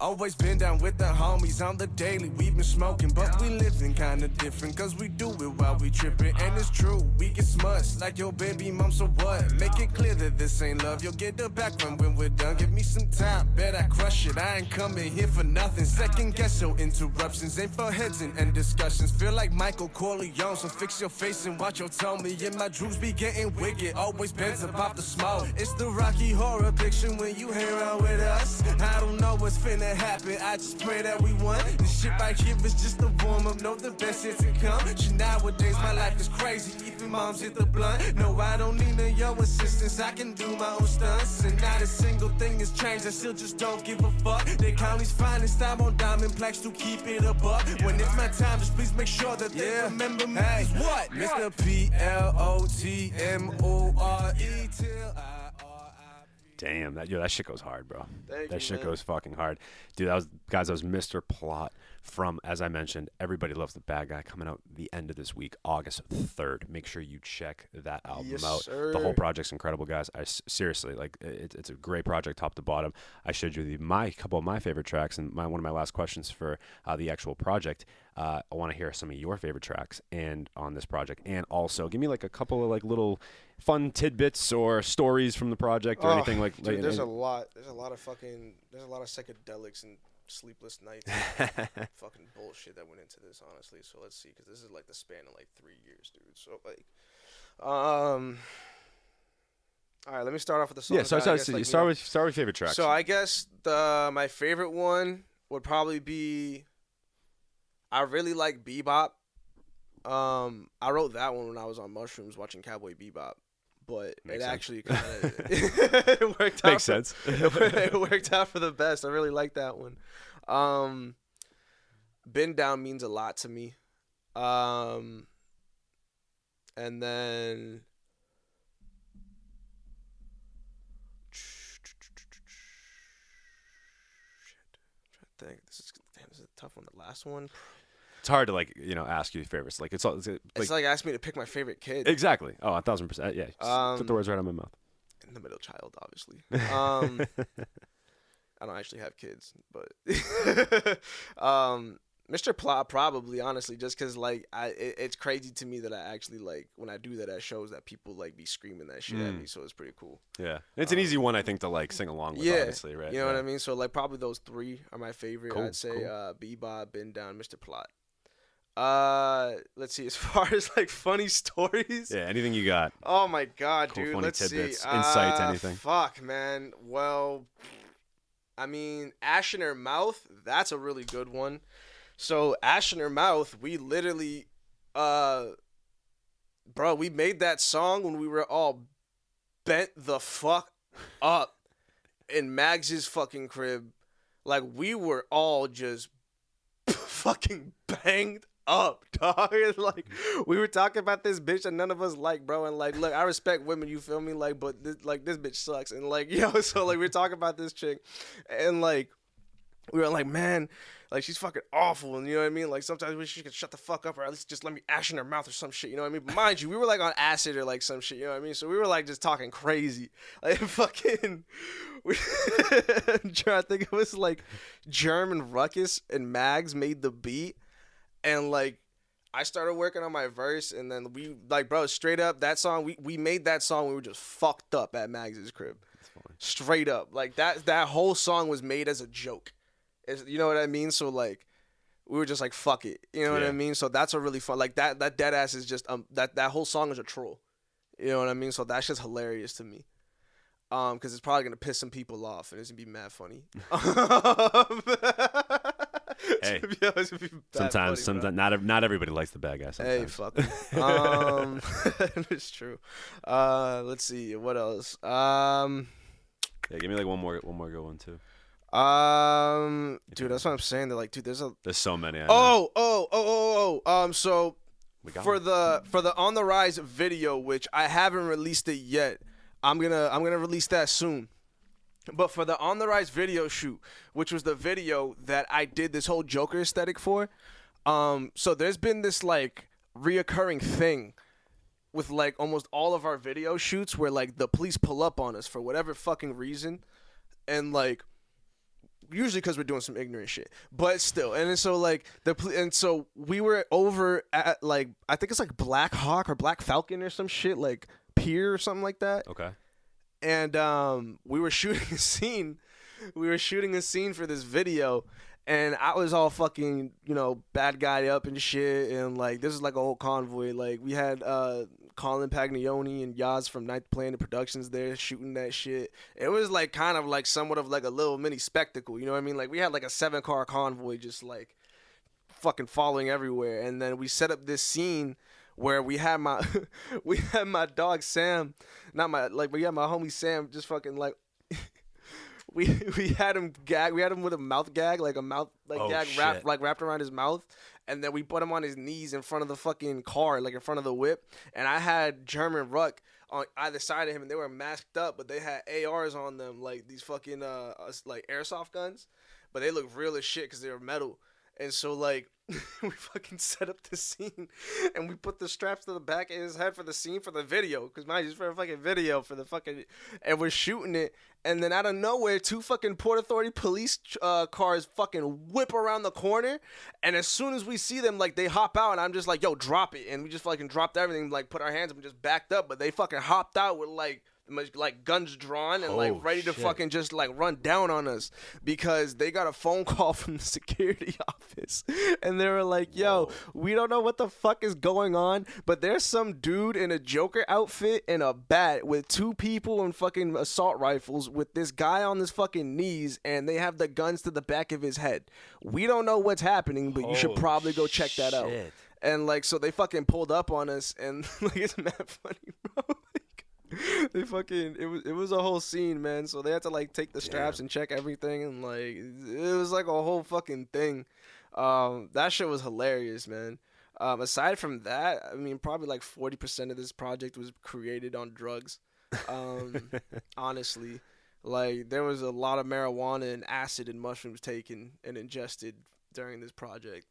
Always been down with the homies on the daily. We've been smoking, but we living kinda different, cause we do it while we tripping. And it's true, we get smudged like your baby mom, so what? Make it clear that this ain't love. You'll get the background when we're done. Give me some time, bet I crush it. I ain't coming here for nothing. Second guess your interruptions. Ain't for heads and discussions. Feel like Michael Corleone, so fix your face and watch your tone. Me and my droops be getting wicked. Always bends about the smoke. It's the Rocky Horror Picture when you hang around with us. I don't know what's finna happen, I just pray that we won. This shit right here is just a warm-up, know the best yet to come. Shit, nowadays my life is crazy, even moms hit the blunt. No, I don't need none of your assistance, I can do my own stunts. And not a single thing has changed, I still just don't give a fuck. They county's finest, I'm on diamond plaques to keep it a buck. When it's my time, just please make sure that they remember me. Hey, what? Mr. P-L-O-T-M-O-R-E till I... Damn, that shit goes hard, bro. Thank that you, shit man. goes fucking hard. Dude, that was Mr. Plot from, as I mentioned, Everybody Loves the Bad Guy, coming out the end of this week, August 3rd. Make sure you check that album Yes, out. sir. The whole project's incredible, guys. Seriously, like, it's a great project top to bottom. I showed you my couple of my favorite tracks, and one of my last questions for the actual project. I want to hear some of your favorite tracks and on this project, and also give me like a couple of like little fun tidbits or stories from the project or anything like. Dude, there's a lot of psychedelics and sleepless nights and fucking bullshit that went into this, honestly. So let's see, because this is like the span of like 3 years, dude. So like, all right, let me start off with the song. Yeah, start with favorite tracks. So I guess my favorite one would probably be, I really like Bebop. I wrote that one when I was on mushrooms watching Cowboy Bebop, but Makes it sense. actually kind of it worked out. Makes sense. It worked out for the best. I really like that one. Been Down means a lot to me. And then think this is a tough one. The last one, It's hard to like ask you favorites. Like it's like asking me to pick my favorite kid. Exactly. Oh, 1,000%. Yeah. Just took the words right out of my mouth. In the middle child, obviously. I don't actually have kids, but Mr. Plot probably, honestly, just because like it's crazy to me that I actually like when I do that at shows that people like be screaming that shit at me, so it's pretty cool. Yeah, it's an easy one I think to like sing along with. Obviously, right? You know what I mean? So like probably those three are my favorite. Cool, I'd say cool. Bebop, Been Down, Mr. Plot. Let's see. As far as like funny stories, Yeah, anything you got? oh my god, Cool, dude. funny Let's tidbits, see. insights, anything. Fuck, man. Well, I mean, Ash in Her Mouth. That's a really good one. So Ash in Her Mouth, we literally, bro, we made that song when we were all bent the fuck up in Mags's fucking crib. Like we were all just fucking banged up, dog. Like we were talking about this bitch that none of us like, bro. And like, look, I respect women, you feel me? Like, but this bitch sucks. And like, so like we're talking about this chick, and like we were like, man, like she's fucking awful. And you know what I mean? Like sometimes we wish she could shut the fuck up, or at least just let me ash in her mouth or some shit. You know what I mean? But mind you, we were like on acid or like some shit. You know what I mean? So we were like just talking crazy, like fucking. I'm trying to think, it was like German Ruckus and Mags made the beat. And like I started working on my verse, and then we like, bro, straight up that song, we made that song, we were just fucked up at Mags's crib. Straight up. Like that whole song was made as a joke. You know what I mean? So like we were just like, fuck it. You know what I mean? So that's a really fun, like that dead ass is just that whole song is a troll. You know what I mean? So that's just hilarious to me. Because it's probably gonna piss some people off, and it's gonna be mad funny. Hey, sometimes not everybody likes the bad guy. Sometimes. Hey, fuck 'em. It's true. Let's see what else. Yeah, give me like one more good one too. Dude, that's what I'm saying. They're like, dude, there's so many. So We got for the On the Rise video, which I haven't released it yet, I'm gonna release that soon. But for the On the Rise video shoot, which was the video that I did this whole Joker aesthetic for, so there's been this like reoccurring thing with like almost all of our video shoots where like the police pull up on us for whatever fucking reason, and like usually because we're doing some ignorant shit, but still. And then so like so we were over at like I think it's like Black Hawk or Black Falcon or some shit, like Pier or something like that. Okay. And we were shooting a scene. We were shooting a scene for this video, and I was all fucking, bad guy up and shit. And like this is like a whole convoy. Like we had Colin Paglioni and Yaz from Ninth Planet Productions there shooting that shit. It was like kind of like somewhat of like a little mini spectacle. You know what I mean? Like we had like a 7-car convoy just like fucking following everywhere. And then we set up this scene where we had my dog Sam, we had my homie Sam just fucking like we had him gag, we had him with a mouth gag, like a mouth gag wrapped around his mouth, and then we put him on his knees in front of the fucking car, like in front of the whip, and I had German Ruck on either side of him, and they were masked up, but they had ARs on them, like these fucking like airsoft guns, but they look real as shit because they were metal. And so like we fucking set up the scene, and we put the straps to the back of his head for the scene for the video, because mind you, it's for a fucking video for the fucking, and we're shooting it, and then out of nowhere, 2 fucking Port Authority police cars fucking whip around the corner, and as soon as we see them, like they hop out, and I'm just like, yo, drop it, and we just fucking dropped everything, like put our hands up and just backed up, but they fucking hopped out with like guns drawn and like ready to fucking just like run down on us, because they got a phone call from the security office, and they were like, yo, we don't know what the fuck is going on, but there's some dude in a Joker outfit and a bat with 2 people and fucking assault rifles with this guy on his fucking knees, and they have the guns to the back of his head. We don't know what's happening, but you should probably go check that out. And like, so they fucking pulled up on us, and like, it's mad funny, bro. They fucking, it was a whole scene, man. So they had to like take the straps and check everything, and like it was like a whole fucking thing. That shit was hilarious, man. Aside from that, I mean, probably like 40% of this project was created on drugs. Honestly, like there was a lot of marijuana and acid and mushrooms taken and ingested during this project.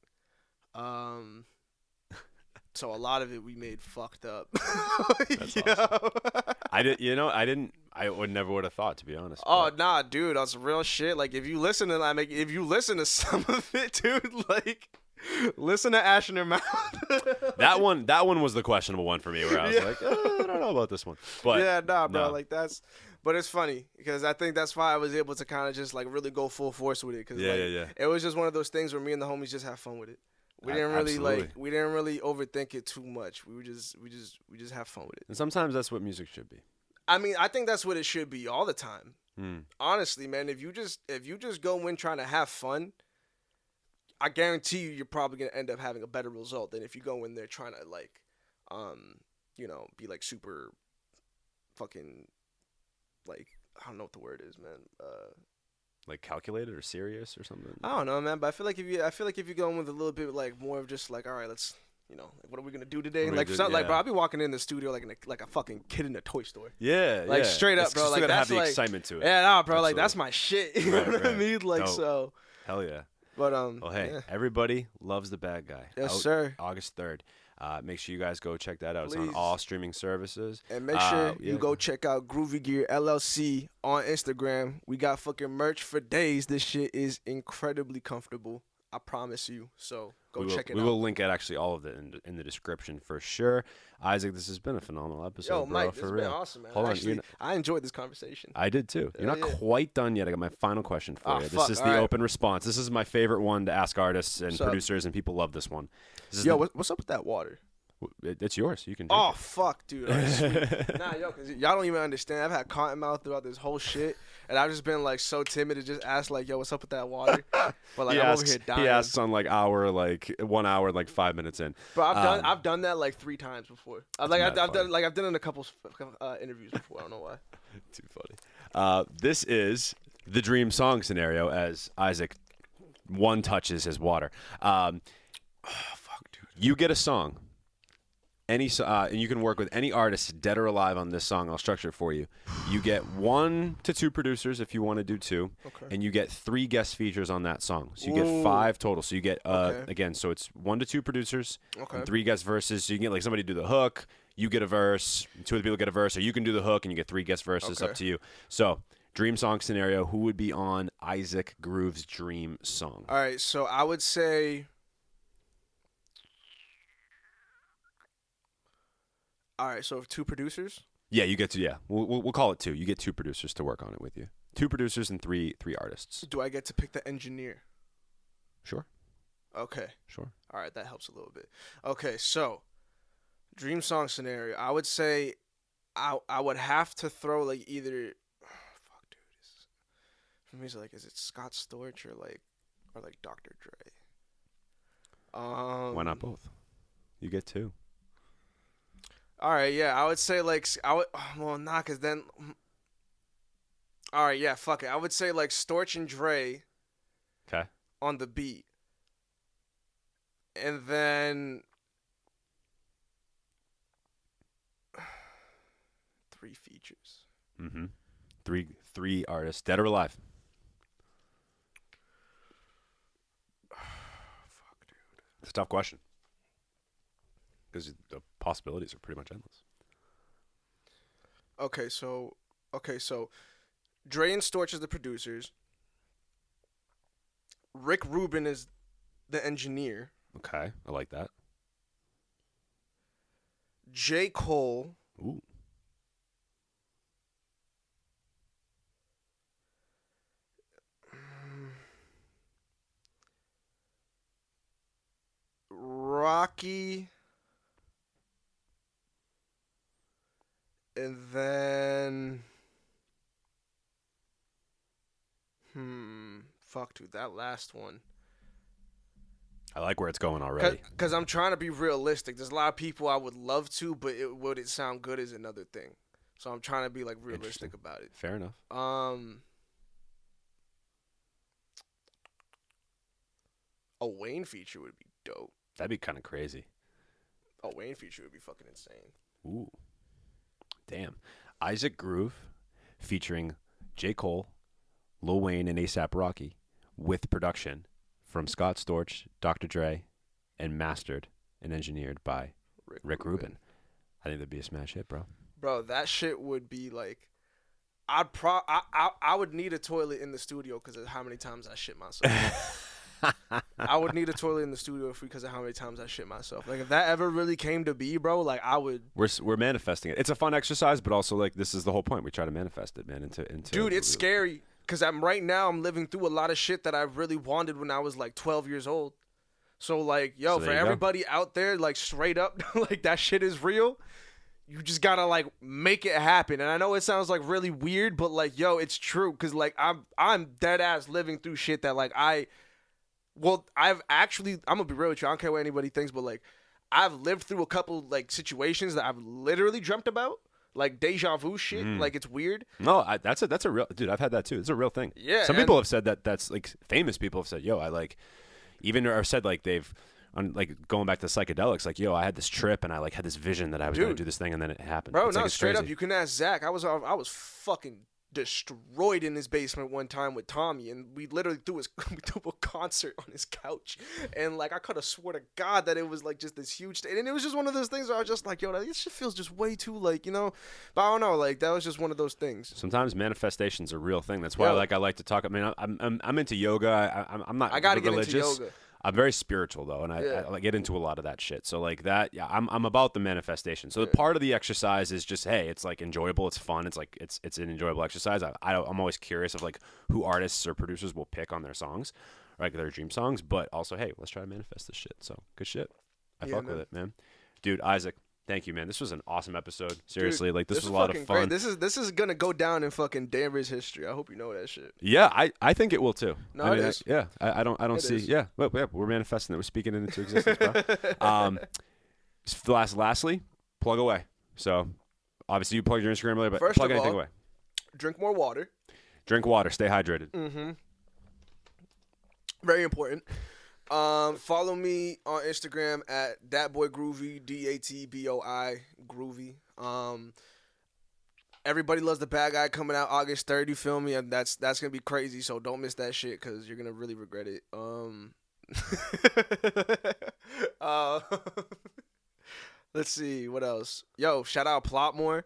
So a lot of it we made fucked up. That's awesome. I would never have thought, to be honest. Oh nah, dude, that's real shit. Like if you listen to some of it, dude, like listen to Ash in Her Mouth. that one was the questionable one for me, where I was like, I don't know about this one. But yeah, nah, bro, no. like but it's funny because I think that's why I was able to kind of just like really go full force with it, because it was just one of those things where me and the homies just have fun with it. We didn't really overthink it too much. We just have fun with it. And sometimes that's what music should be. I mean, I think that's what it should be all the time. Honestly, man, if you just go in trying to have fun, I guarantee you're probably gonna end up having a better result than if you go in there trying to like, be like super, fucking, like, I don't know what the word is, man. Like calculated or serious or something? I don't know, man, but I feel like if you go in with a little bit like more of just like, all right, let's, like, what are we gonna do today? Like, like, bro, I'll be walking in the studio like a fucking kid in a toy store. Yeah, like straight up, bro. Like gotta that's have the like excitement to it. Yeah, nah, bro. Absolutely. Like that's my shit. You know what I mean? Like so. Hell yeah. But Well, hey, everybody loves the bad guy. Yes, out sir. August 3rd. Make sure you guys go check that out. Please. It's on all streaming services. And make sure you go check out Groovy Gear LLC on Instagram. We got fucking merch for days. This shit is incredibly comfortable. I promise you. So go check it out. We will link at actually all of it in the description for sure. Isaac, this has been a phenomenal episode. Yo, Mike, bro, this for has real. been awesome, man. Hold Actually, on, I enjoyed this conversation. I did too. You're not quite done yet. I got my final question for you. Fuck, This is all the right. open response. This is my favorite one to ask artists and producers, and people love this one. What's up with that water? It's yours. You can drink it. Fuck, dude. All right, sweet. Nah, yo, because y'all don't even understand. I've had cotton mouth throughout this whole shit, and I've just been like so timid to just ask like, yo, what's up with that water? But like, I'm over here dying. He asks on like 1 hour, like 5 minutes in. Bro, I've done that like 3 times before. I've done it in a couple interviews before. I don't know why. Too funny. This is the dream song scenario as Isaac one touches his water. Fuck, dude. You get a song. And you can work with any artist, dead or alive, on this song. I'll structure it for you. You get 1 to 2 producers if you want to do 2, and you get 3 guest features on that song. So you get 5 total. So you get again. So it's 1 to 2 producers, and 3 guest verses. So you can get like somebody do the hook, you get a verse, 2 other people get a verse, or you can do the hook and you get 3 guest verses. Up to you. So dream song scenario. Who would be on Isaac Groove's dream song? All right. So I would say. All right, so 2 producers? Yeah, you get to, We'll call it 2. You get 2 producers to work on it with you. 2 producers and 3 artists. Do I get to pick the engineer? Sure. Okay. Sure. All right, that helps a little bit. Okay, so dream song scenario. I would say I would have to throw like either fuck, dude. For me, it's like, is it Scott Storch or like Dr. Dre? Why not both? You get 2. All right, yeah, I would say like cause then. All right, yeah, fuck it. I would say like Storch and Dre. Okay. On the beat, and then 3 features. Mm-hmm. 3 artists, dead or alive. It's a tough question because the possibilities are pretty much endless. Okay, so Dre and Storch is the producers. Rick Rubin is the engineer. Okay, I like that. J. Cole. Ooh. Rocky. And then fuck, dude, that last one. I like where it's going already. Because I'm trying to be realistic. There's a lot of people I would love to, but would it sound good is another thing. So I'm trying to be like realistic about it. Fair enough. A Wayne feature would be dope. That'd be kind of crazy. A Wayne feature would be fucking insane. Ooh. Damn. Isaac Groove featuring J. Cole, Lil Wayne, and A$AP Rocky with production from Scott Storch, Dr. Dre, and mastered and engineered by Rick Rubin. I think that'd be a smash hit, bro. Bro, that shit would be like, I would need a toilet in the studio because of how many times I shit myself. I would need a toilet in the studio because of how many times I shit myself. Like, if that ever really came to be, bro, like, I would. We're manifesting it. It's a fun exercise, but also, like, this is the whole point. We try to manifest it, man. Into. Dude, it's scary because I'm living through a lot of shit that I really wanted when I was like 12 years old. So, like, yo, for everybody out there, like, straight up, like, that shit is real. You just gotta, like, make it happen. And I know it sounds, like, really weird, but, like, yo, it's true. Because, like, I'm dead ass living through shit that, like, I'm gonna be real with you. I don't care what anybody thinks, but, like, I've lived through a couple, like, situations that I've literally dreamt about. Like, deja vu shit. Like, it's weird. No, that's a real, dude, I've had that too. It's a real thing. Yeah. Some people have said that's, like, famous people have said, yo, I, like, even or said, like, they've, like, going back to psychedelics, like, yo, I had this trip and I, like, had this vision that I was going to do this thing and then it happened. Bro, it's no, like, straight crazy. up, you can ask Zach. I was fucking destroyed in his basement one time with Tommy, and we literally threw a concert on his couch, and, like, I could have swore to God that it was, like, just this huge thing, and it was just one of those things where I was just like, yo, this shit feels just way too, like, you know, but I don't know, like, that was just one of those things. Sometimes manifestation's a real thing. That's why, like, I like to talk. I mean, I'm into yoga. I'm not. I gotta religious. get into yoga. I'm very spiritual though, and I get into a lot of that shit. So, like, that, yeah, I'm about the manifestation. So part of the exercise is just, hey, it's, like, enjoyable, it's fun, it's, like, it's an enjoyable exercise. I'm always curious of, like, who artists or producers will pick on their songs, like their dream songs. But also, hey, let's try to manifest this shit. So good shit. I fuck with it, man. Dude, Isaac, thank you, man. This was an awesome episode. Seriously, dude, like, this was a lot of fun. Great. This is gonna go down in fucking Danvers history. I hope you know that shit. Yeah, I think it will too. No, it is. I don't see. Is. Yeah, well, we're manifesting it. We're speaking it into existence, bro. Lastly, plug away. So obviously you plugged your Instagram earlier, but First plug of anything all, away. Drink more water. Drink water. Stay hydrated. Very important. Follow me on Instagram at datboygroovy, DATBOI groovy. Everybody Loves the Bad Guy coming out August 3rd. You feel me? And that's gonna be crazy. So don't miss that shit because you're gonna really regret it. Let's see what else. Yo, shout out Plotmore.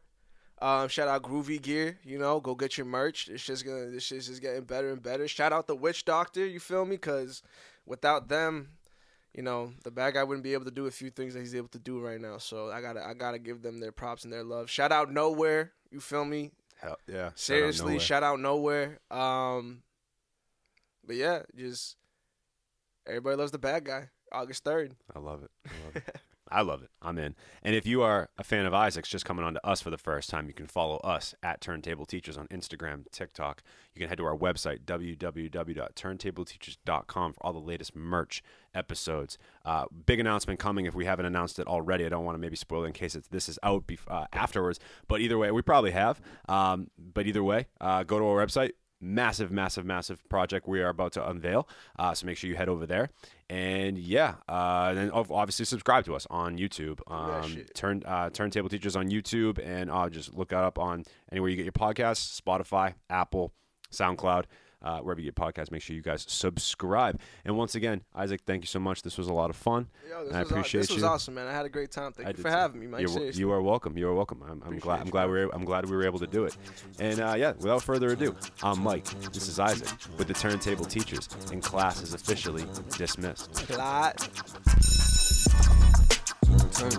Shout out Groovy Gear. You know, go get your merch. This shit's just getting better and better. Shout out the Witch Doctor. You feel me? Because without them, you know, the bad guy wouldn't be able to do a few things that he's able to do right now. So I gotta give them their props and their love. Shout out Nowhere. You feel me? Hell yeah. Seriously, shout out Nowhere. But yeah, just Everybody Loves the Bad Guy. August 3rd. I love it. I love it. I'm in. And if you are a fan of Isaac's, just coming on to us for the first time, you can follow us at Turntable Teachers on Instagram, TikTok. You can head to our website, www.turntableteachers.com, for all the latest merch, episodes. Big announcement coming if we haven't announced it already. I don't want to maybe spoil it in case this is out afterwards. But either way, we probably have. But either way, go to our website. Massive project we are about to unveil. So make sure you head over there. And then obviously subscribe to us on YouTube. Turntable Teachers on YouTube, and just look it up on anywhere you get your podcasts: Spotify, Apple, SoundCloud. wherever you get podcasts. Make sure you guys subscribe. And once again, Isaac, thank you so much. This was a lot of fun. Yo, I appreciate this was you. awesome, man. I had a great time. Thank I you did for too. having me, man. Seriously. You are welcome. You are welcome. I'm glad we were able to do it. And yeah, without further ado, I'm Mike. This is Isaac with the Turntable Teachers, and class is officially dismissed. Plot. Turn.